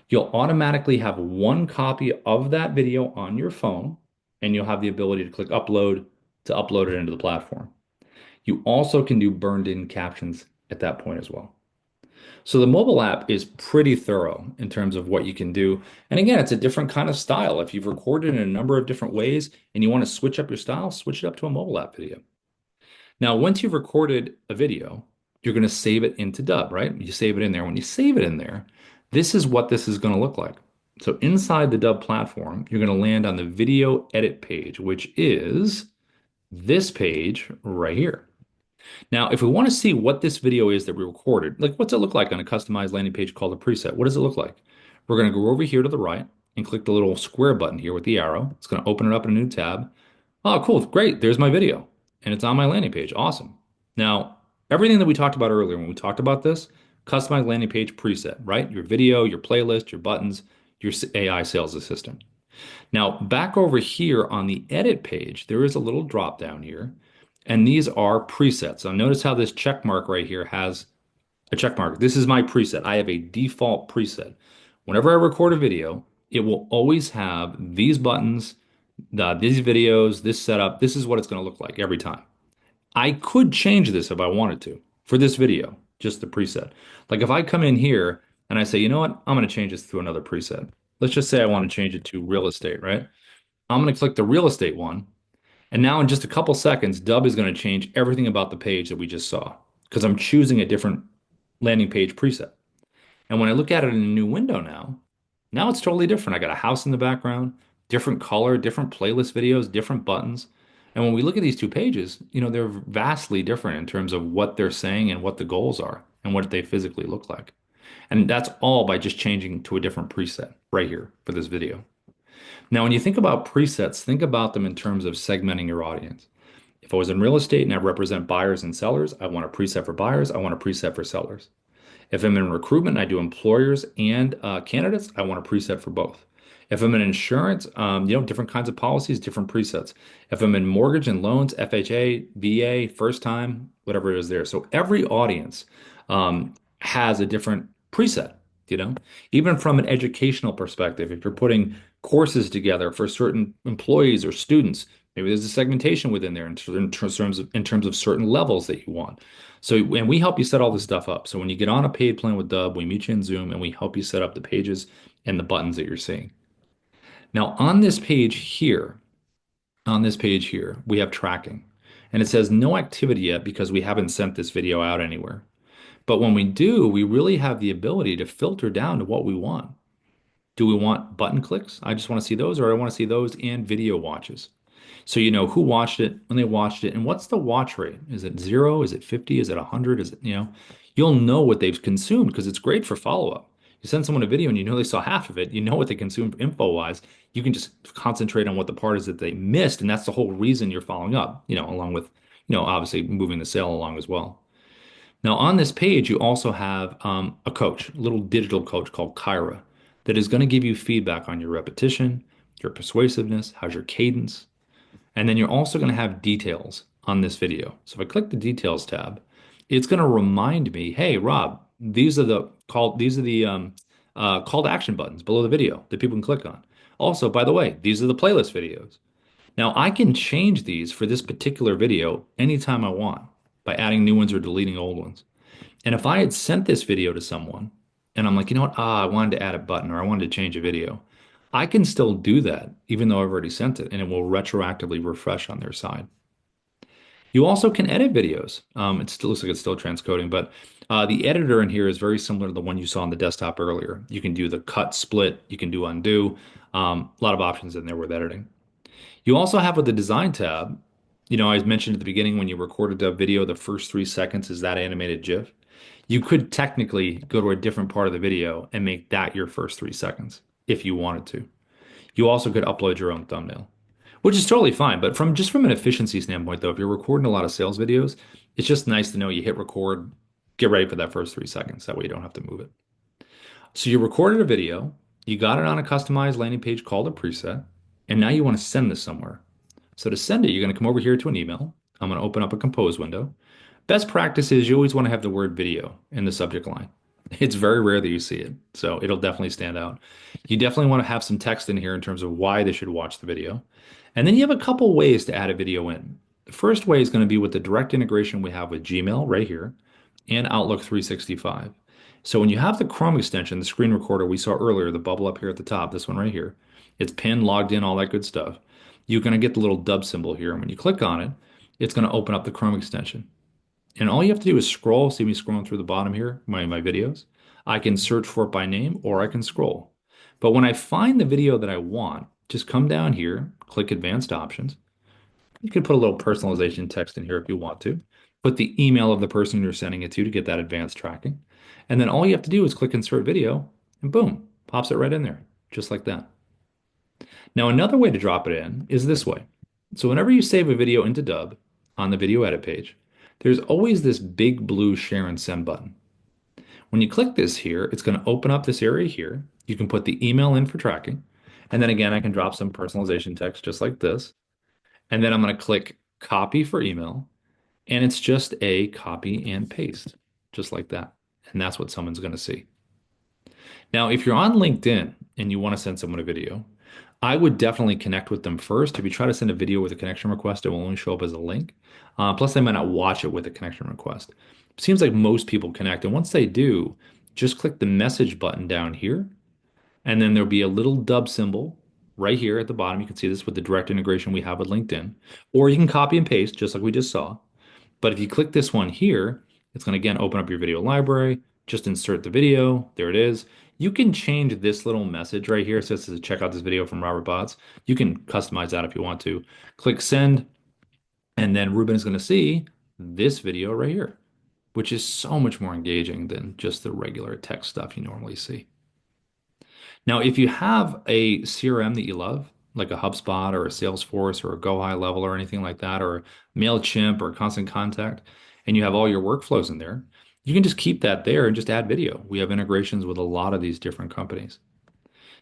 You'll automatically have one copy of that video on your phone, and you'll have the ability to click upload to upload it into the platform. You also can do burned in captions at that point as well. So the mobile app is pretty thorough in terms of what you can do. And again, it's a different kind of style. If you've recorded in a number of different ways and you want to switch up your style, switch it up to a mobile app video. Now, once you've recorded a video, you're going to save it into Dubb, right? You save it in there. When you save it in there, this is what this is going to look like. So inside the Dubb platform, you're going to land on the video edit page, which is this page right here. Now, if we want to see what this video is that we recorded, like what's it look like on a customized landing page called a preset? What does it look like? We're going to go over here to the right and click the little square button here with the arrow. It's going to open it up in a new tab. Oh, cool. Great. There's my video. And it's on my landing page. Awesome. Now, everything that we talked about earlier when we talked about this, customized landing page preset, right? Your video, your playlist, your buttons, your AI sales assistant. Now, back over here on the edit page, there is a little drop down here, and these are presets. So notice how this check mark right here has a check mark. This is my preset. I have a default preset. Whenever I record a video, it will always have these buttons, these videos, this setup. This is what it's going to look like every time. I could change this if I wanted to for this video, just the preset. Like if I come in here and I say, you know what, I'm going to change this to another preset. Let's just say I want to change it to real estate, right? I'm going to click the real estate one. And now in just a couple seconds, Dubb is going to change everything about the page that we just saw because I'm choosing a different landing page preset. And when I look at it in a new window now it's totally different. I got a house in the background, different color, different playlist videos, different buttons. And when we look at these two pages, they're vastly different in terms of what they're saying and what the goals are and what they physically look like. And that's all by just changing to a different preset right here for this video. Now, when you think about presets, think about them in terms of segmenting your audience. If I was in real estate and I represent buyers and sellers, I want a preset for buyers, I want a preset for sellers. If I'm in recruitment, I do employers and candidates, I want a preset for both. If I'm in insurance, different kinds of policies, different presets. If I'm in mortgage and loans, FHA, VA, first time, whatever it is there. So every audience has a different preset, even from an educational perspective. If you're putting courses together for certain employees or students, maybe there's a segmentation within there in terms of certain levels that you want. So, and we help you set all this stuff up. So when you get on a paid plan with Dubb, we meet you in Zoom and we help you set up the pages and the buttons that you're seeing. Now, on this page here, we have tracking. And it says no activity yet because we haven't sent this video out anywhere. But when we do, we really have the ability to filter down to what we want. Do we want button clicks? I just want to see those, or I want to see those and video watches. So you know who watched it, when they watched it, and what's the watch rate? Is it 0? Is it 50? Is it 100? Is it? You'll know what they've consumed because it's great for follow-up. You send someone a video and you know they saw half of it, you know what they consumed info-wise. You can just concentrate on what the part is that they missed, and that's the whole reason you're following up, along with, obviously moving the sale along as well. Now, on this page, you also have a coach, a little digital coach called Kyra, that is going to give you feedback on your repetition, your persuasiveness, how's your cadence, and then you're also going to have details on this video. So if I click the details tab, it's going to remind me, hey, Rob, these are the call to action buttons below the video that people can click on. Also, by the way, these are the playlist videos. Now I can change these for this particular video anytime I want by adding new ones or deleting old ones. And if I had sent this video to someone and I'm like, you know what, I wanted to add a button or I wanted to change a video, I can still do that even though I've already sent it and it will retroactively refresh on their side. You also can edit videos. It still looks like it's still transcoding, but The editor in here is very similar to the one you saw on the desktop earlier. You can do the cut, split, you can do undo. A lot of options in there with editing. You also have with the design tab, I mentioned at the beginning when you recorded the video, the first 3 seconds is that animated GIF. You could technically go to a different part of the video and make that your first 3 seconds if you wanted to. You also could upload your own thumbnail, which is totally fine. But from an efficiency standpoint, though, if you're recording a lot of sales videos, it's just nice to know you hit record, get ready for that first 3 seconds. That way you don't have to move it. So you recorded a video, you got it on a customized landing page called a preset, and now you want to send this somewhere. So to send it, you're going to come over here to an email. I'm going to open up a compose window. Best practice is you always want to have the word video in the subject line. It's very rare that you see it, so it'll definitely stand out. You definitely want to have some text in here in terms of why they should watch the video. And then you have a couple ways to add a video in. The first way is going to be with the direct integration we have with Gmail right here and Outlook 365. So when you have the Chrome extension, the screen recorder we saw earlier, the bubble up here at the top, this one right here, it's pinned, logged in, all that good stuff. You're going to get the little Dubb symbol here. And when you click on it, it's going to open up the Chrome extension. And all you have to do is scroll. See me scrolling through the bottom here, my videos. I can search for it by name or I can scroll. But when I find the video that I want, just come down here, click Advanced Options. You can put a little personalization text in here if you want to. Put the email of the person you're sending it to get that advanced tracking. And then all you have to do is click Insert Video, and boom, pops it right in there, just like that. Now, another way to drop it in is this way. So whenever you save a video into Dubb on the video edit page, there's always this big blue share and send button. When you click this here, it's going to open up this area here. You can put the email in for tracking. And then again, I can drop some personalization text just like this. And then I'm going to click copy for email. And it's just a copy and paste, just like that. And that's what someone's going to see. Now, if you're on LinkedIn and you want to send someone a video, I would definitely connect with them first. If you try to send a video with a connection request, it will only show up as a link. Plus, they might not watch it with a connection request. Seems like most people connect. And once they do, just click the message button down here. And then there'll be a little Dubb symbol right here at the bottom. You can see this with the direct integration we have with LinkedIn. Or you can copy and paste, just like we just saw. But if you click this one here, it's going to again open up your video library. Just insert the video. There it is. You can change this little message right here. It says to check out this video from Robert Bots. You can customize that if you want to. Click send, and then Ruben is going to see this video right here, which is so much more engaging than just the regular text stuff you normally see. Now, if you have a CRM that you love, like a HubSpot or a Salesforce or a Go High Level or anything like that, or MailChimp or Constant Contact, and you have all your workflows in there, you can just keep that there and just add video. We have integrations with a lot of these different companies.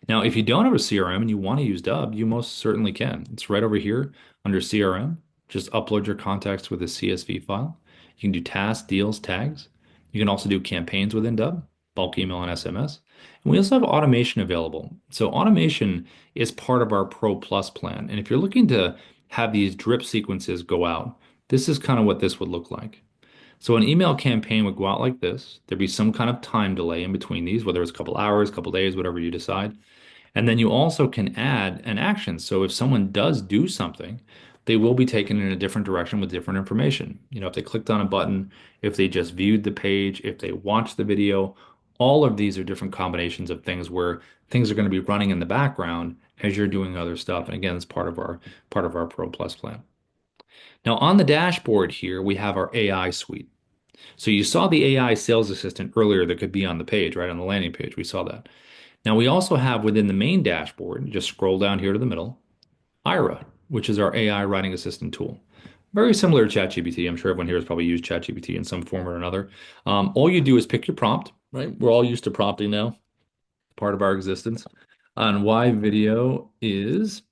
Now, if you don't have a CRM and you want to use Dubb, you most certainly can. It's right over here under CRM. Just upload your contacts with a CSV file. You can do tasks, deals, tags. You can also do campaigns within Dubb, bulk email and SMS. And we also have automation available. So automation is part of our Pro Plus plan. And if you're looking to have these drip sequences go out, this is kind of what this would look like. So an email campaign would go out like this. There'd be some kind of time delay in between these, whether it's a couple hours, a couple days, whatever you decide. And then you also can add an action. So if someone does do something, they will be taken in a different direction with different information. If they clicked on a button, if they just viewed the page, if they watched the video, all of these are different combinations of things where things are going to be running in the background as you're doing other stuff. And again, it's part of our Pro Plus plan. Now on the dashboard here, we have our AI suite. So you saw the AI sales assistant earlier that could be on the page, right on the landing page. We saw that. Now we also have within the main dashboard, just scroll down here to the middle, Ira, which is our AI writing assistant tool. Very similar to ChatGPT. I'm sure everyone here has probably used ChatGPT in some form or another. All you do is pick your prompt, right? We're all used to prompting now, part of our existence, on why video is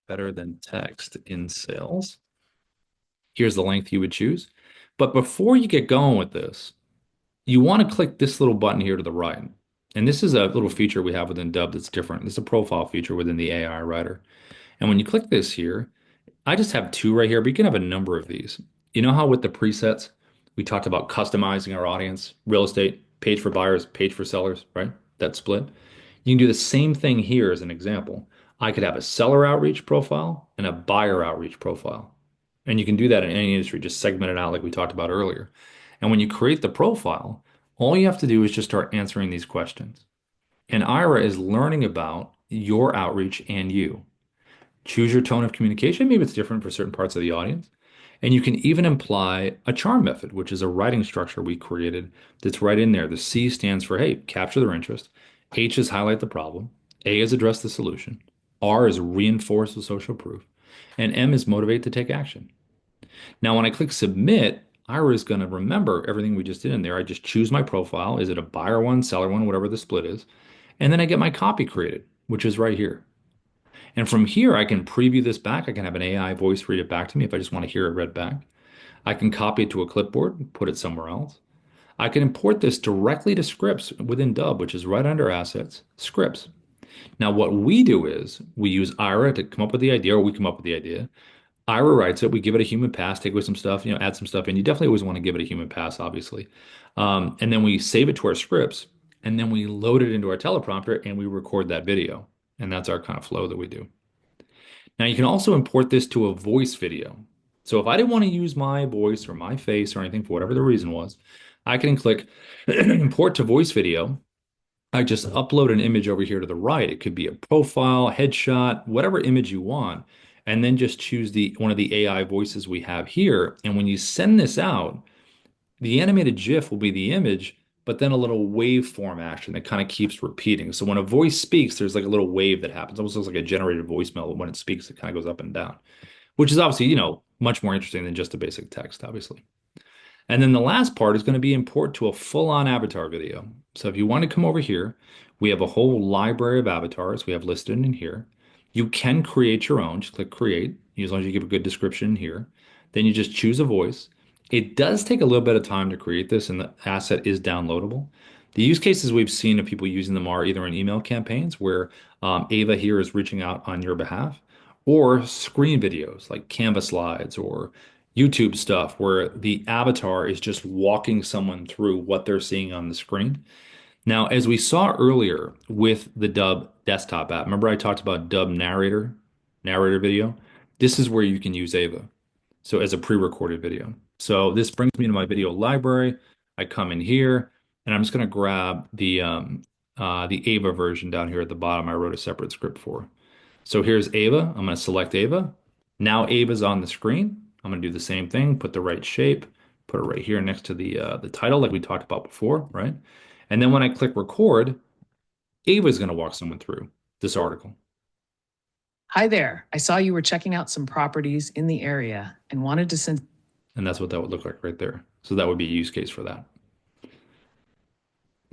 better than text in sales. Here's the length you would choose. But before you get going with this, you want to click this little button here to the right. And this is a little feature we have within Dubb that's different. This is a profile feature within the AI writer. And when you click this here, I just have two right here, but you can have a number of these. You know how with the presets, we talked about customizing our audience, real estate, page for buyers, page for sellers, right? That split. You can do the same thing here as an example. I could have a seller outreach profile and a buyer outreach profile. And you can do that in any industry, just segment it out like we talked about earlier. And when you create the profile, all you have to do is just start answering these questions. And Ira is learning about your outreach and you. Choose your tone of communication. Maybe it's different for certain parts of the audience. And you can even imply a charm method, which is a writing structure we created that's right in there. The C stands for, hey, capture their interest. H is highlight the problem. A is address the solution. R is reinforce the social proof. And M is motivate to take action. Now, when I click submit, Ira is going to remember everything we just did in there. I just choose my profile. Is it a buyer one, seller one, whatever the split is? And then I get my copy created, which is right here. And from here, I can preview this back. I can have an AI voice read it back to me if I just want to hear it read back. I can copy it to a clipboard and put it somewhere else. I can import this directly to scripts within Dubb, which is right under assets, scripts. Now, what we do is we use Ira to come up with the idea, or we come up with the idea. Ira writes it. We give it a human pass, take away some stuff, add some stuff in. You definitely always want to give it a human pass, obviously. And then we save it to our scripts, and then we load it into our teleprompter and we record that video. And that's our kind of flow that we do. Now you can also import this to a voice video. So if I didn't want to use my voice or my face or anything for whatever the reason was, I can click import to voice video. I just upload an image over here to the right. It could be a profile, headshot, whatever image you want, and then just choose the one of the AI voices we have here. And when you send this out, the animated GIF will be the image, but then a little waveform action that kind of keeps repeating. So when a voice speaks, there's like a little wave that happens. Almost looks like a generated voicemail. When it speaks, it kind of goes up and down, which is obviously, much more interesting than just a basic text, obviously. And then the last part is going to be import to a full-on avatar video. So if you want to come over here, we have a whole library of avatars we have listed in here. You can create your own. Just click create, as long as you give a good description here. Then you just choose a voice. It does take a little bit of time to create this, and the asset is downloadable. The use cases we've seen of people using them are either in email campaigns where Ava here is reaching out on your behalf, or screen videos like Canva slides or YouTube stuff where the avatar is just walking someone through what they're seeing on the screen. Now, as we saw earlier with the Dubb desktop app, remember I talked about Dubb narrator video? This is where you can use Ava. So as a pre-recorded video. So this brings me to my video library. I come in here and I'm just going to grab the Ava version down here at the bottom. I wrote a separate script for. So here's Ava. I'm going to select Ava. Now Ava's on the screen. I'm going to do the same thing, put the right shape, put it right here next to the title like we talked about before, right? And then when I click record, Ava's going to walk someone through this article. Hi there. I saw you were checking out some properties in the area and wanted to send. And that's what that would look like right there. So that would be a use case for that.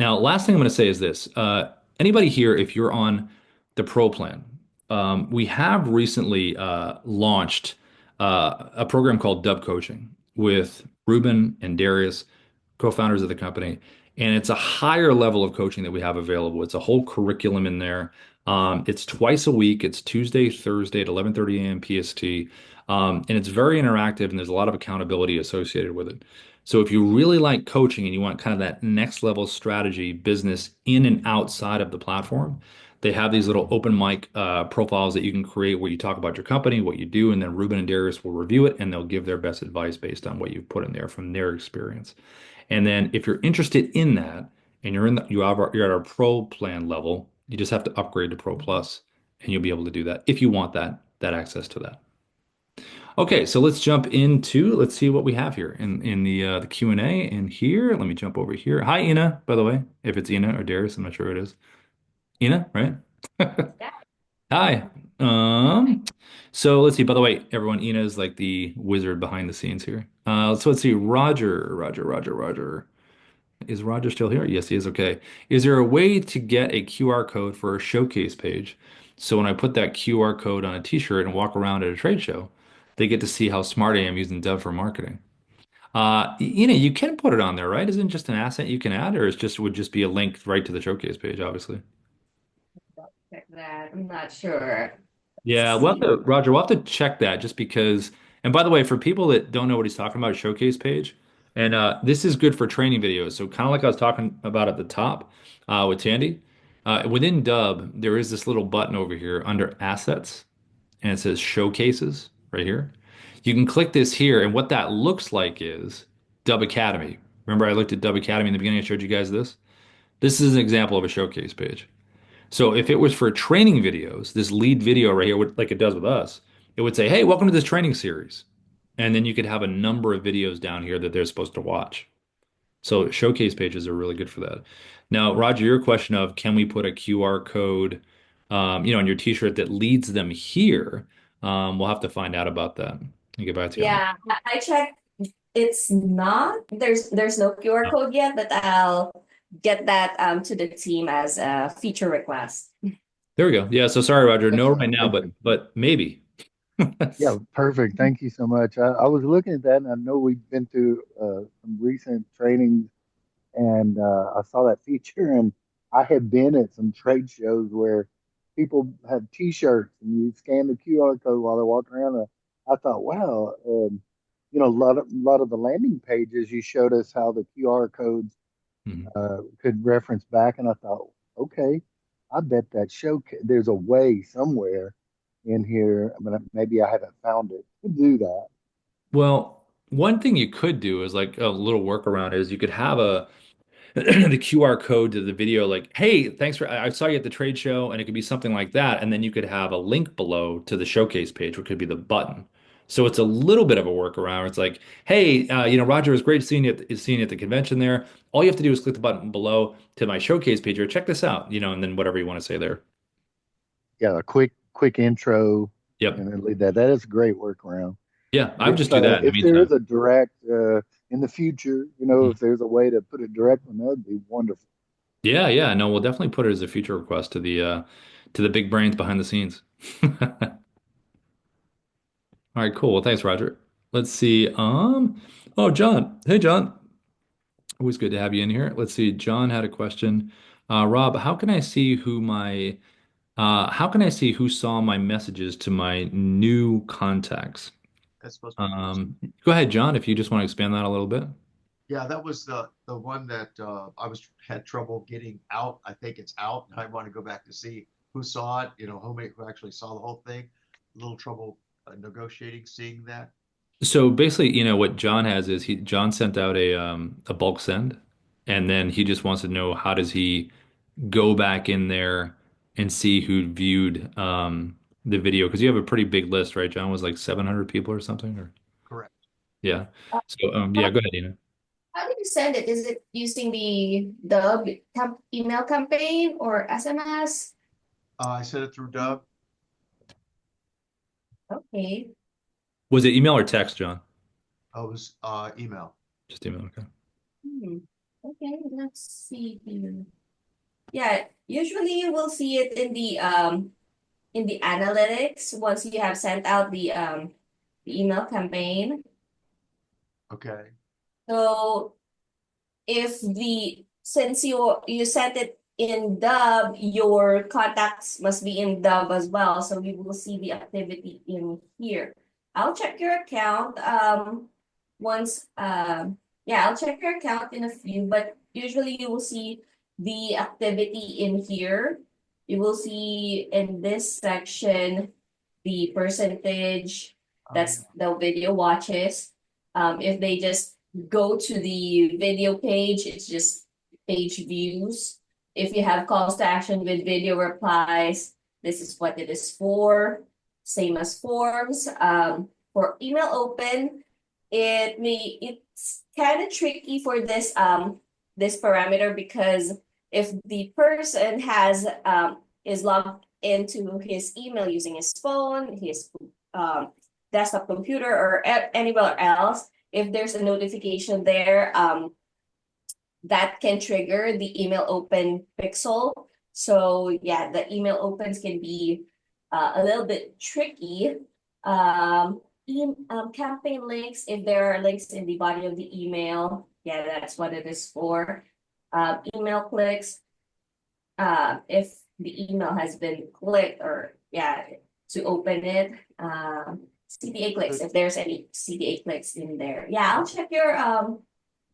Now, last thing I'm going to say is this. Anybody here, if you're on the Pro plan, we have recently launched a program called Dubb Coaching with Ruben and Darius, co-founders of the company. And it's a higher level of coaching that we have available. It's a whole curriculum in there. It's twice a week. It's Tuesday, Thursday at 11:30 a.m. PST. And it's very interactive and there's a lot of accountability associated with it. So if you really like coaching and you want kind of that next level strategy business in and outside of the platform, they have these little open mic profiles that you can create where you talk about your company, what you do, and then Ruben and Darius will review it and they'll give their best advice based on what you've put in there from their experience. And then if you're interested in that and you're at our Pro plan level, you just have to upgrade to Pro Plus and you'll be able to do that if you want that access to that. Okay, so let's see what we have here in the Q&A. And here, let me jump over here. Hi, Ina, by the way, if it's Ina or Darius, I'm not sure who it is. Ina, right? Hi. So let's see. By the way, everyone, Ina is like the wizard behind the scenes here. So let's see. Roger. Is Roger still here? Yes, he is. Okay. Is there a way to get a QR code for a showcase page? So when I put that QR code on a t-shirt and walk around at a trade show, they get to see how smart I am using Dubb for marketing. You can put it on there, right? Isn't it just an asset you can add, or would just be a link right to the showcase page, obviously? Check that. I'm not sure. Yeah, Roger, we'll have to check that just because. And by the way, for people that don't know what he's talking about, showcase page, and this is good for training videos. So kind of like I was talking about at the top with Tandy, within Dubb, there is this little button over here under assets, and it says showcases right here. You can click this here, and what that looks like is Dubb Academy. Remember I looked at Dubb Academy in the beginning, I showed you guys this? This is an example of a showcase page. So if it was for training videos, this lead video right here, like it does with us, it would say, hey, welcome to this training series. And then you could have a number of videos down here that they're supposed to watch. So showcase pages are really good for that. Now, Roger, your question of can we put a QR code, on your t-shirt that leads them here? We'll have to find out about that and get back to you on that. Yeah, I checked. It's not. There's no QR code yet, but I'll get that to the team as a feature request. There we go. Yeah. So sorry, Roger. That's No, right now, perfect. but maybe. Yeah, perfect. Thank you so much. I was looking at that, and I know we've been through some recent trainings, and I saw that feature, and I have been at some trade shows where people have T-shirts, and you scan the QR code while they're walking around. I thought, wow, a lot of the landing pages you showed us how the QR codes Mhm. could reference back, and I thought, okay, I bet that show there's a way somewhere in here, but maybe I haven't found it to do that. Well, one thing you could do is like a little workaround is you could have a the QR code to the video, like, hey, thanks for I saw you at the trade show, and it could be something like that. And then you could have a link below to the showcase page, which could be the button. So it's a little bit of a workaround. It's like, hey, Roger, it was great seeing you at the convention there. All you have to do is click the button below to my showcase page or check this out, and then whatever you want to say there. Yeah, a quick intro, Yep. and then leave that. That is a great workaround. Yeah, I would If just do that in the if there meantime. is a direct in the future, Mhm. if there's a way to put it direct on that, would be wonderful. Yeah, yeah. No, we'll definitely put it as a future request to the big brains behind the scenes. All right, cool. Well, thanks, Roger. Let's see. Oh, John. Hey, John. Always good to have you in here. Let's see. John had a question. Rob, how can I see who saw my messages to my new contacts? That's supposed to be yours. Um, Go ahead, John, if you just want to expand that a little bit. Yeah, that was the one that I was had trouble getting out. I think it's out, and I want to go back to see who saw it. Who actually saw the whole thing. A little trouble negotiating seeing that. So basically, what John has is John sent out a bulk send, and then he just wants to know how does he go back in there and see who viewed the video because you have a pretty big list, right? John was like 700 people or something, or Correct. yeah. So yeah, go ahead, Dina. How did you send it? Is it using the email campaign or SMS? I sent it through Dubb. Okay. Was it email or text, John? It was email. Just email, okay. Hmm. Okay, let's see here. Yeah, usually you will see it in the analytics once you have sent out the email campaign. Okay. So if since you sent it in Dubb, your contacts must be in Dubb as well. So we will see the activity in here. I'll check your account once yeah, I'll check your account in a few, but usually you will see the activity in here. You will see in this section the percentage, that's the video watches. If they just go to the video page, it's just page views. If you have calls to action with video replies, this is what it is for. Same as forms. For email open, it's kind of tricky for this parameter because if the person is logged into his email using his phone, his desktop computer, or anywhere else, if there's a notification there, that can trigger the email open pixel. So yeah, the email opens can be a little bit tricky. Campaign links, if there are links in the body of the email, yeah, that's what it is for. Email clicks, if the email has been clicked or yeah, to open it. CTA clicks, if there's any CTA clicks in there. Yeah, I'll check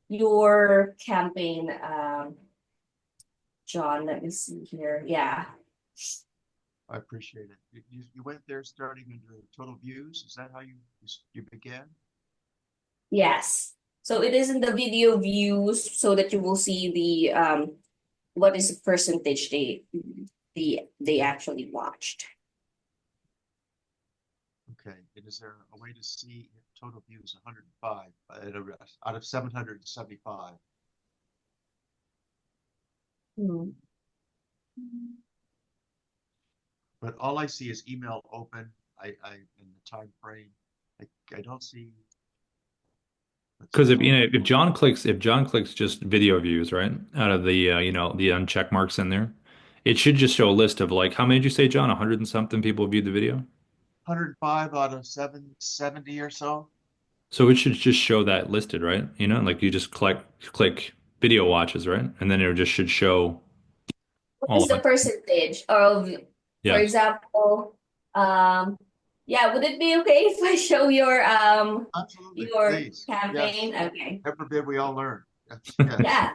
your campaign, John. Let me see here. Yeah. I appreciate it. You went there starting under total views. Is that how you began? Yes. So it is in the video views so that you will see the what is the percentage they actually watched. Okay, and is there a way to see if total views 105 out of 775? Hmm. But all I see is email open. I in the time frame. I don't see. Let's Because see. if John clicks just video views, right, out of the the uncheck marks in there, it should just show a list of like how many did you say, John? 100 and something people viewed the video. 105 out of 770 or so. So it should just show that listed, right? Like you just click video watches, right? And then it just should show What all is of the it. percentage of, for Yeah. example, yeah, would it be okay if I show Absolutely, your please. Yes. campaign? Okay. Heaven forbid we all learn. Yes, yes. Yeah.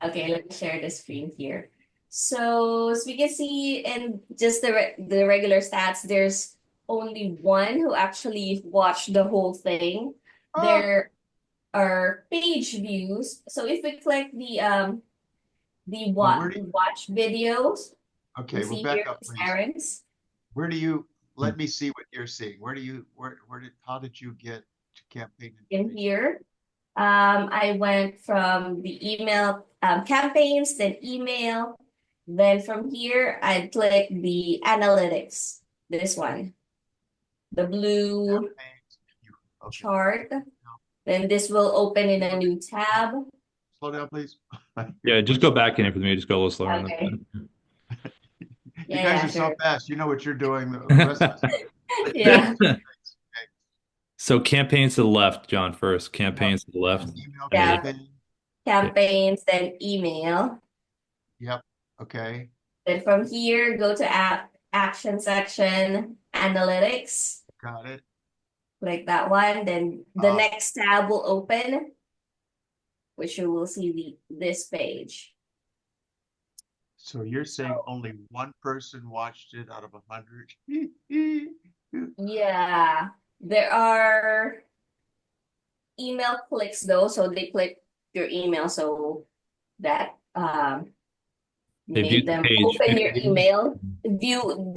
Okay, let me share the screen here. So as we can see in just the regular stats, there's only one who actually watched the whole thing. Ah, There are page views. So if we click the well, watch videos, you okay, well, see back here up, is please. Aaron's. Where do you, let me see what you're seeing. How did you get to campaign In information? here. I went from the email campaigns, then email. Then from here, I click the analytics. This one, the blue Campaigns, okay. chart. Then this will open in a new tab. Slow down, please. Yeah, just go back in it for me. Just go a little slower. Okay. You Yeah, guys yeah, are so sure. fast. You know what you're doing. The rest of us. Yeah, So campaigns to the left, John, first. Campaigns to the left. Email And yeah. campaign. Campaigns, then email. Yep. Okay. Then from here, go to action section, analytics. Got it. Click that one. Then the Uh, next tab will open, which you will see this page. So you're saying only one person watched it out of 100? Yeah, there are email clicks though, so they click your email, so that they made viewed the them page. open your email, view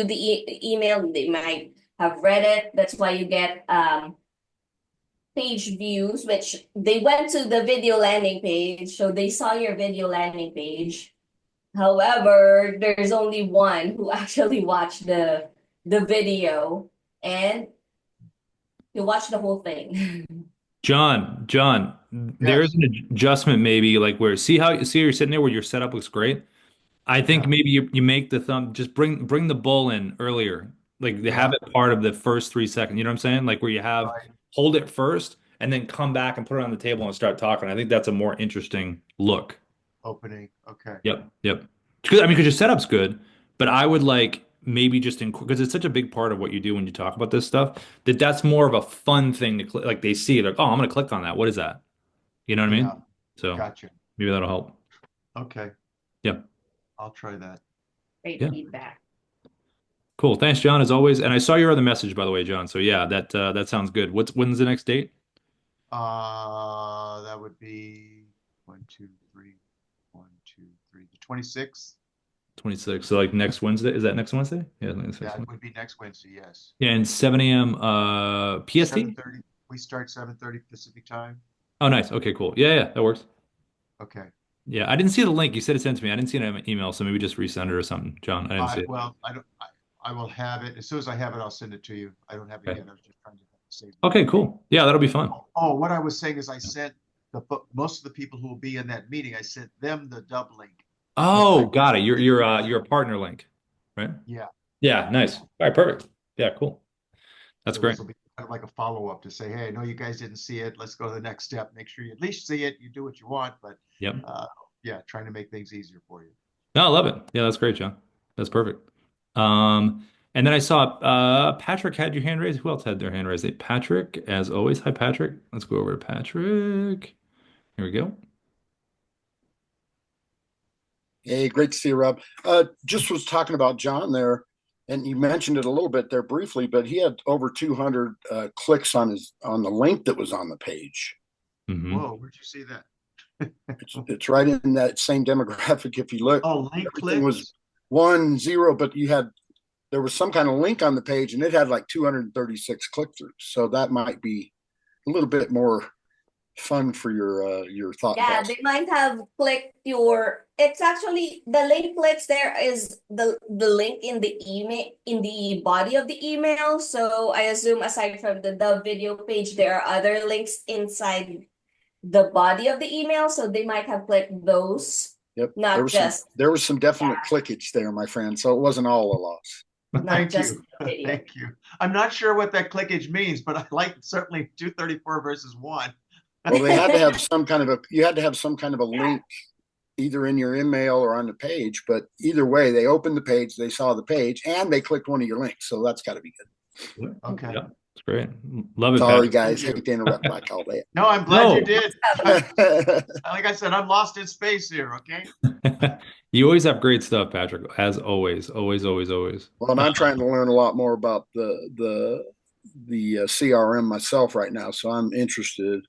the email. They might have read it. That's why you get page views, which they went to the video landing page, so they saw your video landing page. However, there's only one who actually watched the video and he watched the whole thing. John, there's Yes. an adjustment maybe like where see how you're sitting there where your setup looks great. I think Yeah. maybe you make the thumb just bring the bull in earlier. Like they have Yeah. it part of the first 3 seconds. You know what I'm saying? Like where you have Right. hold it first and then come back and put it on the table and start talking. I think that's a more interesting look. Opening. Okay. Yep. Because your setup's good, but I would like maybe just because it's such a big part of what you do when you talk about this stuff that's more of a fun thing to click. Like they see it, like, oh, I'm gonna click on that. What is that? You know what I Yeah. mean? So Gotcha. maybe that'll help. Okay. Yeah. I'll try that. Great Yeah. feedback. Cool. Thanks, John, as always. And I saw your other message, by the way, John. So yeah, that sounds good. When's the next date? That would be 1, 2, 3, 1, 2, 3, the 26th. 26. So like next Wednesday. Is that next Wednesday? Yeah, I think it's next Yeah, it Wednesday. would be next Wednesday, yes. Yeah, and 7 a.m. PST? 7:30. We start 7:30 Pacific time. Oh, nice. Okay, cool. Yeah, that works. Okay. Yeah, I didn't see the link. You said it sent to me. I didn't see it in my email, so maybe just resend it or something. John, I didn't see it. Well, I don't, I will have it. As soon as I have it, I'll send it to you. I don't have it Okay. yet. I was just trying to save it. Okay, cool. Yeah, that'll be fun. Oh, what I was saying is I sent most of the people who will be in that meeting, I sent them the Dubb link. Oh, got it. You're a partner link, right? Yeah. Yeah, nice. All right, perfect. Yeah, cool. That's So great. this will be kind of like a follow-up to say, hey, I know you guys didn't see it. Let's go to the next step. Make sure you at least see it. You do what you want, but Yep. yeah, trying to make things easier for you. No, I love it. Yeah, that's great, John. That's perfect. And then I saw Patrick had your hand raised. Who else had their hand raised? Patrick, as always. Hi, Patrick. Let's go over to Patrick. Here we go. Hey, great to see you, Rob. Just was talking about John there, and you mentioned it a little bit there briefly, but he had over 200 clicks on the link that was on the page. Hmm. Whoa, where'd you see that? It's right in that same demographic. If you look, Oh, link everything was clicks. 1-0, but there was some kind of link on the page, and it had like 236 click-throughs. So that might be a little bit more fun for your thought Yeah, process. they might have clicked your, it's actually the link clicks there is the link in the email, in the body of the email. So I assume aside from the video page, there are other links inside the body of the email. So they might have clicked those, Yep, not just there was some definite clickage there, my friend. So it wasn't all a loss. not Thank just you. the video. Thank you. I'm not sure what that clickage means, but I like certainly 234 versus 1. Well, they had to have some kind of you had to have some kind of a link either in your email or on the page, but either way, they opened the page, they saw the page, and they clicked one of your links. So that's got to be good. Okay. Yeah, it's great. Love it, Sorry, Patrick. guys. Thank you. Hate to interrupt like all day. No, I'm glad you No. did. Like I said, I'm lost in space here, okay? You always have great stuff, Patrick, as always. Always, always, always. Well, and I'm trying to learn a lot more about the CRM myself right now, so I'm interested.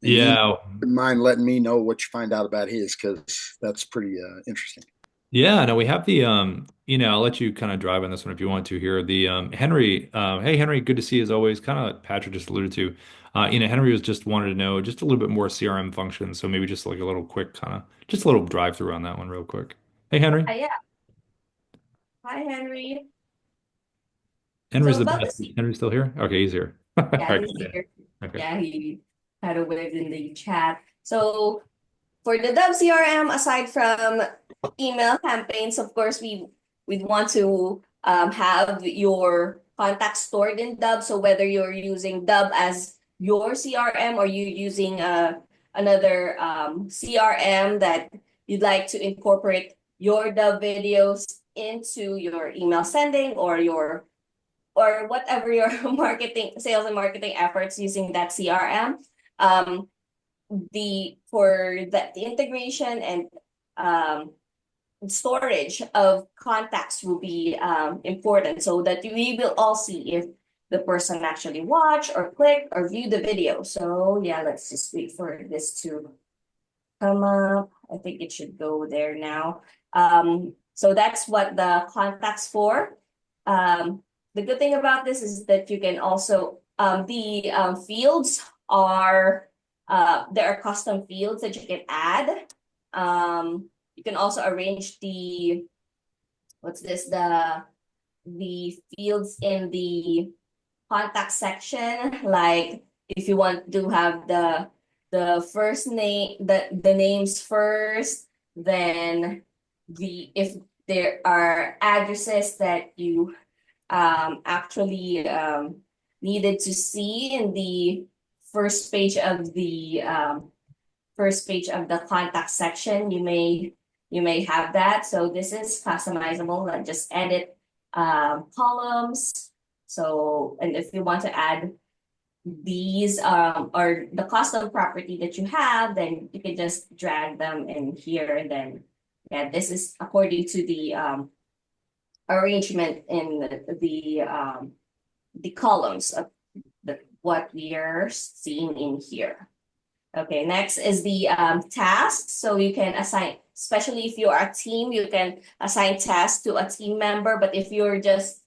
And you Yeah. wouldn't mind letting me know what you find out about his, because that's pretty interesting. Yeah, no, we have the I'll let you kind of drive on this one if you want to here. The Henry, hey Henry, good to see you as always. Kind of like Patrick just alluded to. Henry was just wanted to know just a little bit more CRM functions. So maybe just like a little quick kind of just a little drive through on that one real quick. Hey Henry. Yeah. Hi, Henry. Henry's So the about best. this, Is Henry still here? Okay, he's here. All yeah, right, he's good. here. Okay. Yeah, he had a wave in the chat. So for the Dubb CRM, aside from email campaigns, of course, we'd want to have your contacts stored in Dubb. So whether you're using Dubb as your CRM or you're using another CRM that you'd like to incorporate your Dubb videos into your email sending or whatever your marketing, sales and marketing efforts using that CRM. The integration and storage of contacts will be important so that we will all see if the person actually watched or clicked or viewed the video. So yeah, let's just wait for this to come up. I think it should go there now. So that's what the contacts for. The good thing about this is that you can also the fields are there are custom fields that you can add. You can also arrange the the fields in the contact section, like if you want to have the first name, the names first, then if there are addresses that you actually needed to see in the first page of the contact section, you may have that. So this is customizable, like just edit columns. So, and if you want to add these or the custom property that you have, then you can just drag them in here. And then, yeah, this is according to the arrangement in the columns of what we are seeing in here. Okay, next is the tasks. So you can assign, especially if you are a team, you can assign tasks to a team member. But if you're just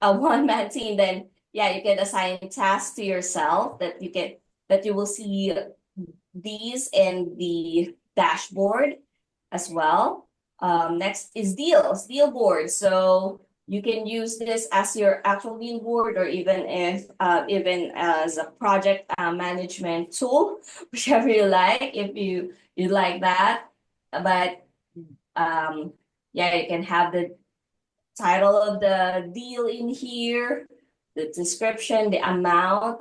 a one-man team, then yeah, you can assign tasks to yourself that you will see these in the dashboard as well. Next is deal board. So you can use this as your actual deal board, or even even as a project management tool, whichever you like, if you like that. But yeah, you can have the title of the deal in here, the description, the amount,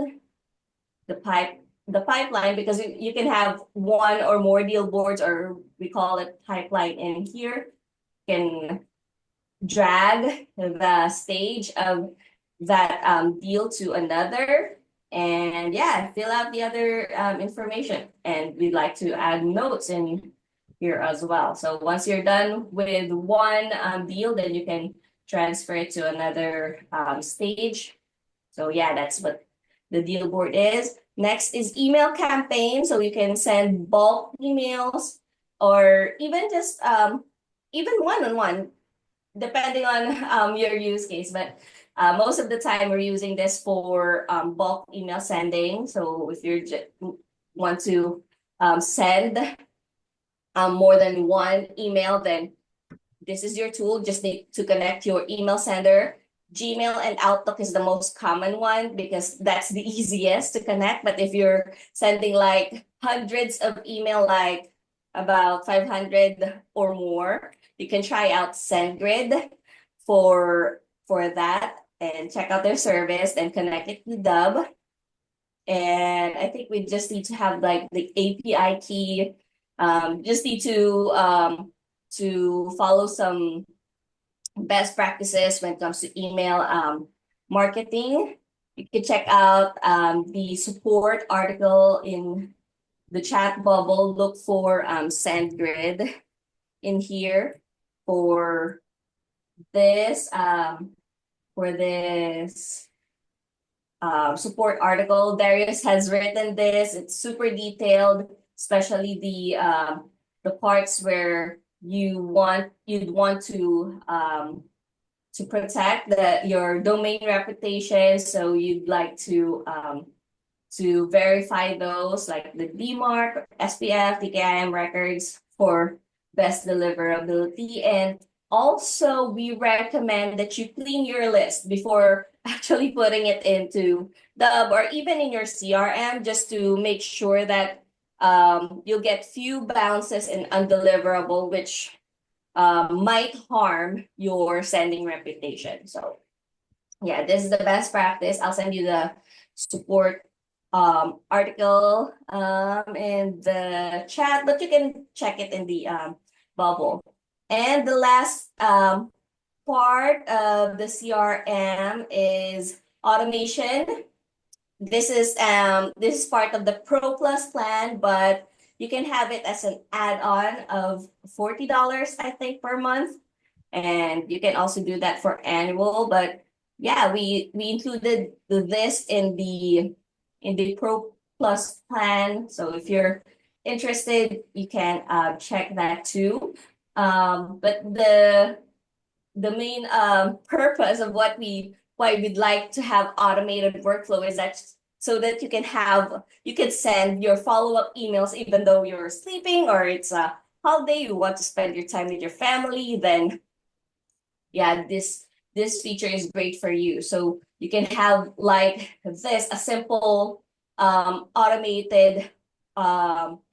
the pipeline, because you can have one or more deal boards, or we call it pipeline in here. You can drag the stage of that deal to another, and yeah, fill out the other information. And we'd like to add notes in here as well. So once you're done with one deal, then you can transfer it to another stage. So yeah, that's what the deal board is. Next is email campaign. So you can send bulk emails or even just even one-on-one, depending on your use case. But most of the time we're using this for bulk email sending. So if you want to send more than one email, then this is your tool. Just need to connect your email sender. Gmail and Outlook is the most common one because that's the easiest to connect. But if you're sending like hundreds of email, like about 500 or more, you can try out SendGrid for that and check out their service and connect it to Dubb. And I think we just need to have like the API key. Just need to follow some best practices when it comes to email marketing. You can check out the support article in the chat bubble. Look for SendGrid in here for this support article. Darius has written this. It's super detailed, especially the parts where you'd want to protect your domain reputation. So you'd like to verify those like the DMARC, SPF, DKIM records for best deliverability. And also we recommend that you clean your list before actually putting it into Dubb or even in your CRM, just to make sure that you'll get few bounces and undeliverable, which might harm your sending reputation. So yeah, this is the best practice. I'll send you the support article in the chat, but you can check it in the bubble. And the last part of the CRM is automation. This is part of the Pro Plus plan, but you can have it as an add-on of $40, I think, per month. And you can also do that for annual. But yeah, we included this in the Pro Plus plan. So if you're interested, you can check that too. But the main purpose of why we'd like to have automated workflow is that so that you can send your follow-up emails even though you're sleeping or it's a holiday, you want to spend your time with your family, then yeah, this feature is great for you. So you can have like this, a simple automated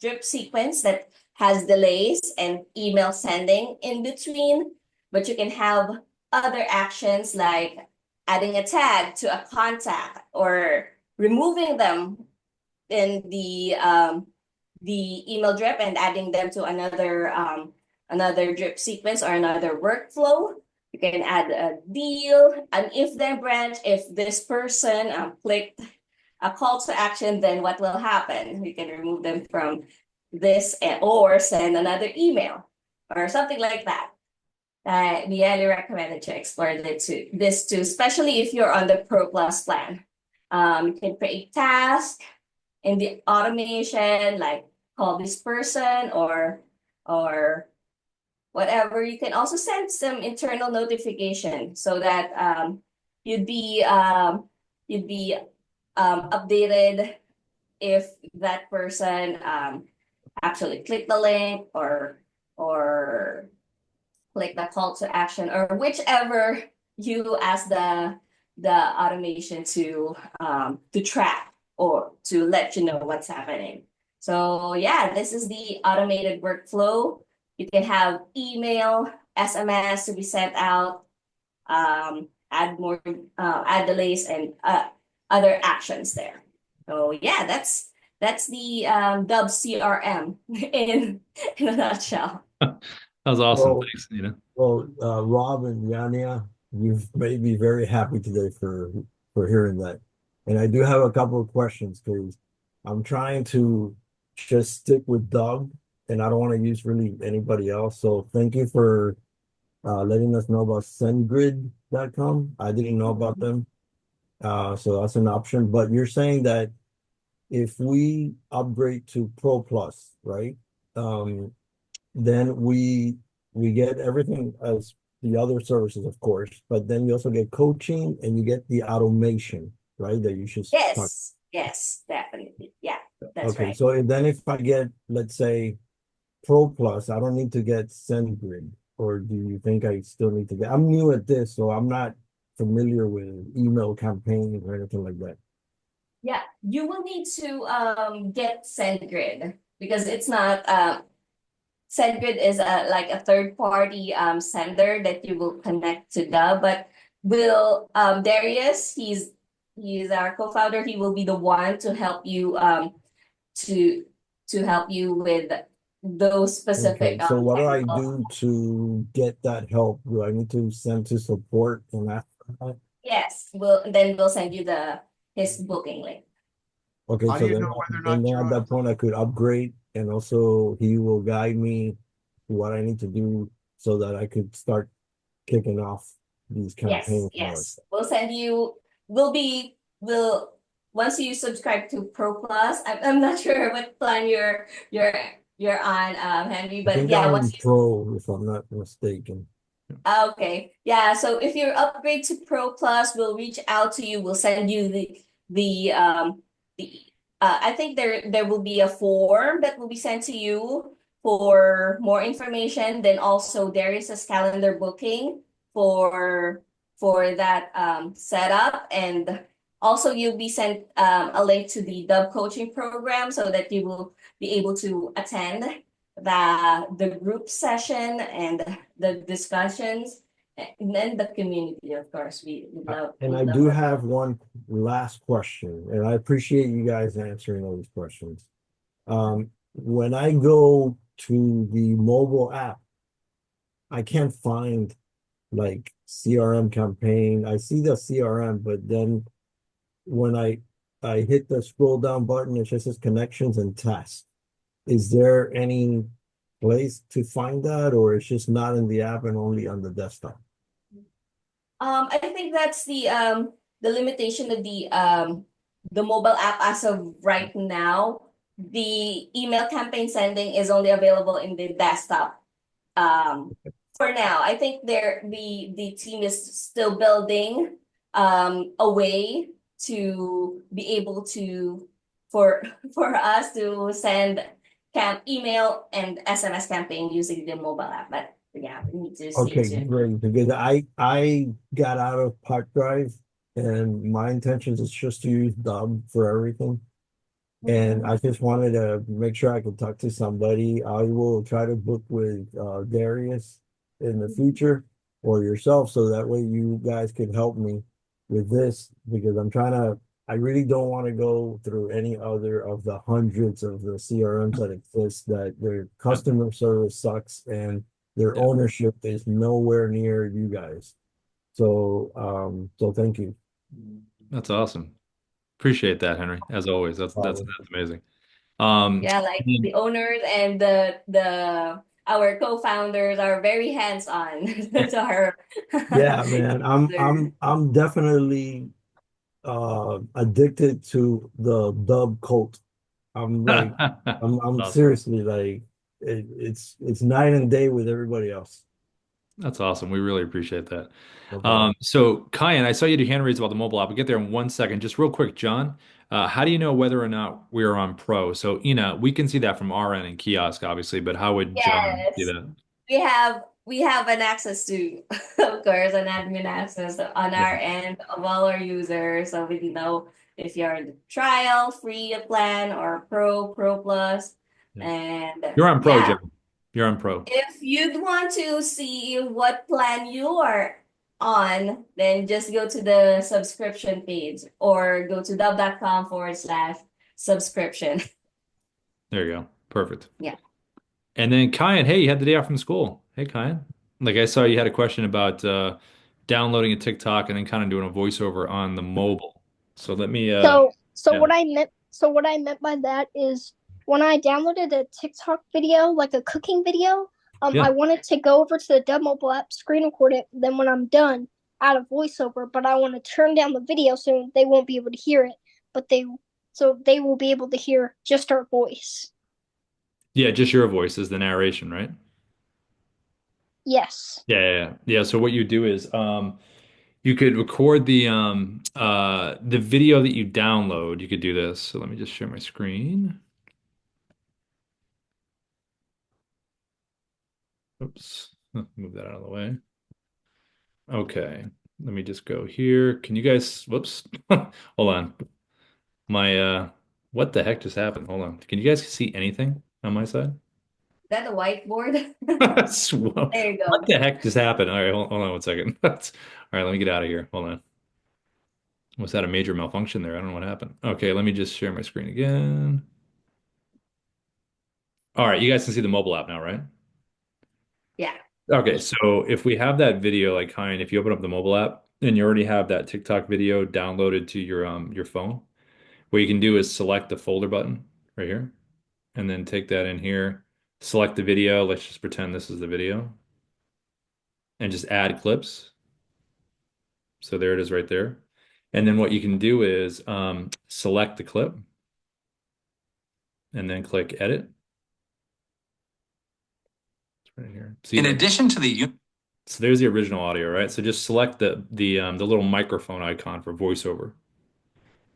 drip sequence that has delays and email sending in between, but you can have other actions like adding a tag to a contact or removing them in the email drip and adding them to another drip sequence or another workflow. You can add a deal, an if-then branch. If this person clicked a call to action, then what will happen? You can remove them from this or send another email or something like that. We highly recommend that you explore this too, especially if you're on the Pro Plus plan. You can create tasks in the automation, like call this person or whatever. You can also send some internal notification so that you'd be updated if that person actually click the link or click the call to action or whichever you ask the automation to track or to let you know what's happening. So yeah, this is the automated workflow. You can have email, SMS to be sent out, add delays and other actions there. So yeah, that's the Dubb CRM in a nutshell. That was awesome. Well, Thanks, Nina. well, Rob and Yania, you've made me very happy today for hearing that. And I do have a couple of questions because I'm trying to just stick with Dubb and I don't want to use really anybody else. So thank you for letting us know about SendGrid.com. I didn't know about them. So that's an option. But you're saying that if we upgrade to Pro Plus, right? Then we get everything as the other services, of course, but then you also get coaching and you get the automation, right? That you should talk. Yes, definitely. Yeah, that's Okay, right. so then if I get, let's say, Pro Plus, I don't need to get SendGrid, or do you think I still need to get? I'm new at this, so I'm not familiar with email campaigning or anything like that. Yeah, you will need to get SendGrid because it's not SendGrid is like a third party sender that you will connect to Dubb, but will Darius, he's our co-founder, he will be the one to help you to help you with those specific Okay, so what do I technical. do to get that help? Do I need to send to support and ask for that? Yes, we'll send you the his booking link. Okay, How do so you then, know whether or and not then you're at on? that point I could upgrade, and also he will guide me to what I need to do so that I could start kicking off these campaigns and all that Yes. stuff. We'll send you, we'll once you subscribe to Pro Plus, I'm not sure what plan you're on, Henry, I but think I'm yeah, on once you Pro, if I'm not mistaken. okay. Yeah, so if you upgrade to Pro Plus, we'll reach out to you. We'll send you the I think there will be a form that will be sent to you for more information. Then also there is a calendar booking for that setup, and also you'll be sent a link to the Dubb coaching program so that you will be able to attend the group session and the discussions, and then the community, of course. And We I love do working. have one last question, and I appreciate you guys answering all these questions. When I go to the mobile app, I can't find like CRM campaign. I see the CRM, but then when I hit the scroll down button, it just says connections and tasks. Is there any place to find that, or it's just not in the app and only on the desktop? I think that's the limitation of the mobile app as of right now. The email campaign sending is only available in the desktop. For now, I think the team is still building a way to be able to for for us to send email and SMS campaign using the mobile app. But yeah, we need to stay Okay, tuned. great. Because I got out of Park Drive, and my intentions is just to use Dubb for everything. And I just wanted to make sure I could talk to somebody. I will try to book with Darius in the future, or yourself, so that way you guys can help me with this, because I really don't want to go through any other of the hundreds of the CRMs that exist, that their Yeah, customer service sucks and their yeah. ownership is nowhere near you guys. So thank you. That's awesome. Appreciate that, Henry. As always, Um, that's amazing. Um, Yeah, like the owners and the our co-founders are very hands-on to our yeah, man, users. I'm definitely addicted to the Dubb cult. I'm like That's I'm awesome. seriously like it's night and day with everybody else. That's awesome. We really appreciate that. No problem. So Kyan, I saw you do hand raise about the mobile app. We'll get there in 1 second. Just real quick, John, how do you know whether or not we are on pro? So, we can see that from our end in kiosk, obviously, but how would John see Yes, that? we have an access to, of course, an admin access on Yeah. our end of all our users, so we can know if you're in the trial, free plan, or pro plus, Yeah. and You're on pro, yeah. John. You're on pro. If you'd want to see what plan you are on, then just go to the subscription page or go to dubb.com/subscription. There you go. Perfect. Yeah. And then Kyan, hey, you had the day off from school. Hey, Kyan. Like I saw you had a question about downloading a TikTok and then kind of doing a voiceover on the mobile. So let me So yeah. what I meant by that is when I downloaded a TikTok video, like a cooking video, Yeah. I wanted to go over to the Dubb mobile app, screen record it, then when I'm done, add a voiceover, but I want to turn down the video so they won't be able to hear it, but so they will be able to hear just our voice. Yeah, just your voice is the narration, right? Yes. Yeah. So what you do is you could record the video that you download. You could do this. So let me just share my screen. Oops. Move that out of the way. Okay. Let me just go here. Can you guys, whoops. Hold on. My what the heck just happened? Hold on. Can you guys see anything on my side? That a whiteboard? There you What go. the heck just happened? All right, hold on one second. All right, let me get out of here. Hold on. Was that a major malfunction there? I don't know what happened. Okay, let me just share my screen again. All right, you guys can see the mobile app now, right? Yeah. Okay, so if we have that video like kind, if you open up the mobile app and you already have that TikTok video downloaded to your phone, what you can do is select the folder button right here and then take that in here, select the video. Let's just pretend this is the video and just add clips. So there it is right there. And then what you can do is select the clip and then click edit. It's right here. See In that? addition to the So there's the original audio, right? So just select the little microphone icon for voiceover.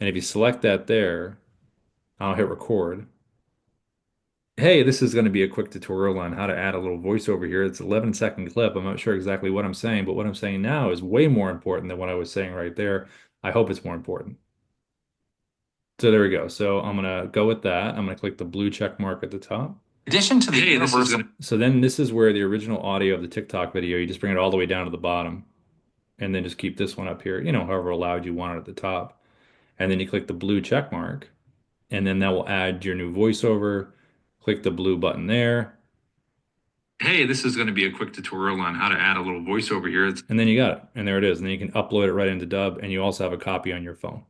And if you select that there, I'll hit record. Hey, this is going to be a quick tutorial on how to add a little voiceover here. It's an 11-second clip. I'm not sure exactly what I'm saying, but what I'm saying now is way more important than what I was saying right there. I hope it's more important. So there we go. So I'm going to go with that. I'm going to click the blue check mark at the top. addition to the Hey, this is universal gonna... So then this is where the original audio of the TikTok video, you just bring it all the way down to the bottom and then just keep this one up here, however loud you want it at the top. And then you click the blue check mark and then that will add your new voiceover. Click the blue button there. Hey, this is going to be a quick tutorial on how to add a little voiceover here. And then you got it. And there it is. And then you can upload it right into Dubb and you also have a copy on your phone.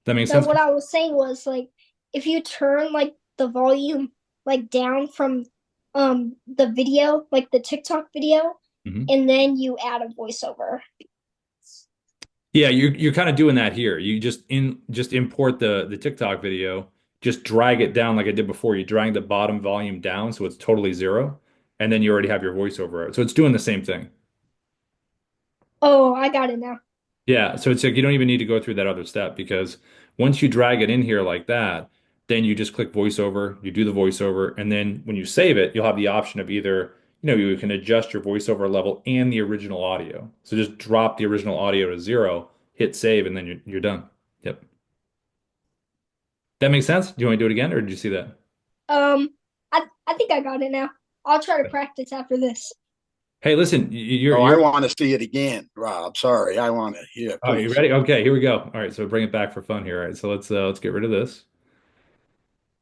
That makes So sense? what I was saying was like if you turn like the volume like down from the video, like the TikTok video, Mhm. and then you add a voiceover. Yeah, you're kind of doing that here. You just import the TikTok video, just drag it down like I did before. You drag the bottom volume down so it's totally zero, and then you already have your voiceover out. So it's doing the same thing. Oh, I got it now. Yeah, so it's like you don't even need to go through that other step because once you drag it in here like that, then you just click voiceover, you do the voiceover, and then when you save it, you'll have the option of either, you can adjust your voiceover level and the original audio. So just drop the original audio to zero, hit save, and then you're done. Yep. That makes sense? Do you want to do it again, or did you see that? Um, I think I got it now. I'll try to practice after this. Hey, listen, Oh, I want to see it again, Rob. Sorry, I want to. Yeah, oh, you please. ready? Okay, here we go. All right, so bring it back for fun here. All right, so let's get rid of this.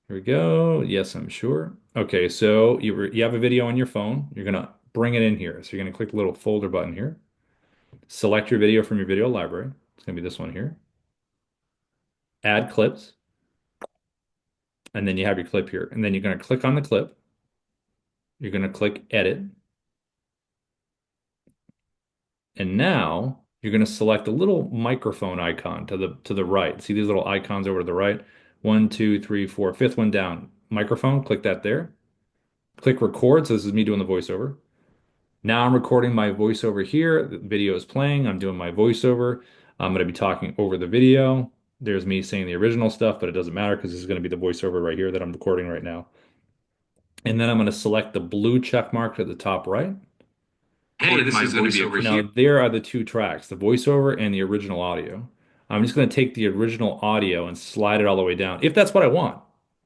Here we go. Yes, I'm sure. Okay, so you have a video on your phone. You're gonna bring it in here. So you're gonna click the little folder button here. Select your video from your video library. It's gonna be this one here. Add clips, and then you have your clip here. And then you're gonna click on the clip. You're gonna click edit. And now you're going to select a little microphone icon to the right. See these little icons over to the right? One, two, three, four, fifth one down. Microphone, click that there. Click record. So this is me doing the voiceover. Now I'm recording my voiceover here. The video is playing. I'm doing my voiceover. I'm going to be talking over the video. There's me saying the original stuff, but it doesn't matter because this is going to be the voiceover right here that I'm recording right now. And then I'm going to select the blue check mark at the top right. Hey, this is going to be over here. Now, there are the two tracks, the voiceover and the original audio. I'm just going to take the original audio and slide it all the way down, if that's what I want.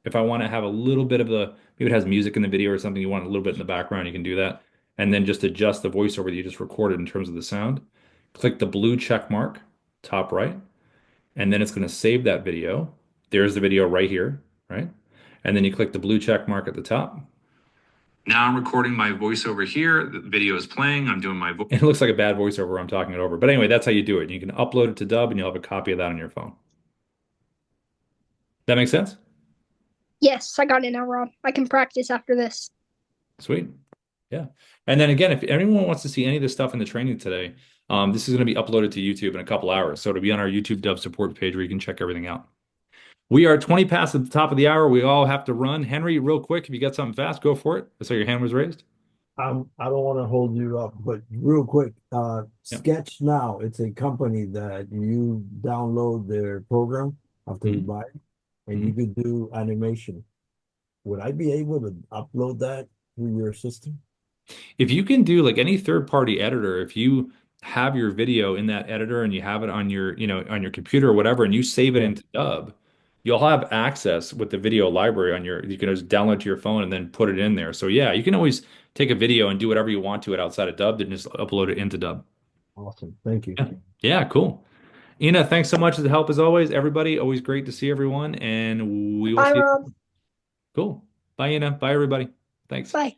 If I want to have a little bit of maybe it has music in the video or something, you want a little bit in the background, you can do that. And then just adjust the voiceover that you just recorded in terms of the sound. Click the blue check mark, top right, and then it's going to save that video. There's the video right here, right? And then you click the blue check mark at the top. Now I'm recording my voiceover here. The video is playing. I'm doing my voice. It looks like a bad voiceover. I'm talking it over. But anyway, that's how you do it. You can upload it to Dubb and you'll have a copy of that on your phone. That makes sense? Yes, I got it now, Rob. I can practice after this. Sweet. Yeah. And then again, if anyone wants to see any of this stuff in the training today, This is going to be uploaded to YouTube in a couple hours. So it'll be on our YouTube Dubb support page where you can check everything out. We are 20 past the top of the hour. We all have to run. Henry, real quick, if you got something fast, go for it. I saw your hand was raised. I don't want to hold you up, but real quick, Yeah. Sketch Now, it's a company that you download their program after you Mhm. buy it, and you Mhm. could do animation. Would I be able to upload that through your system? If you can do like any third-party editor, if you have your video in that editor and you have it on your, on your computer or whatever, and you save it Yeah, into Dubb, you'll have access with the video library on you can just download to your phone and then put it in there. So yeah, you can always take a video and do whatever you want to it outside of Dubb and just upload it into Dubb. awesome. Thank you. Yeah. Yeah, cool. Ina, thanks so much for the help as always. Everybody, always great to see everyone, and we will Bye, see you. Rob. Cool. Bye, Ina. Bye, everybody. Thanks. Bye.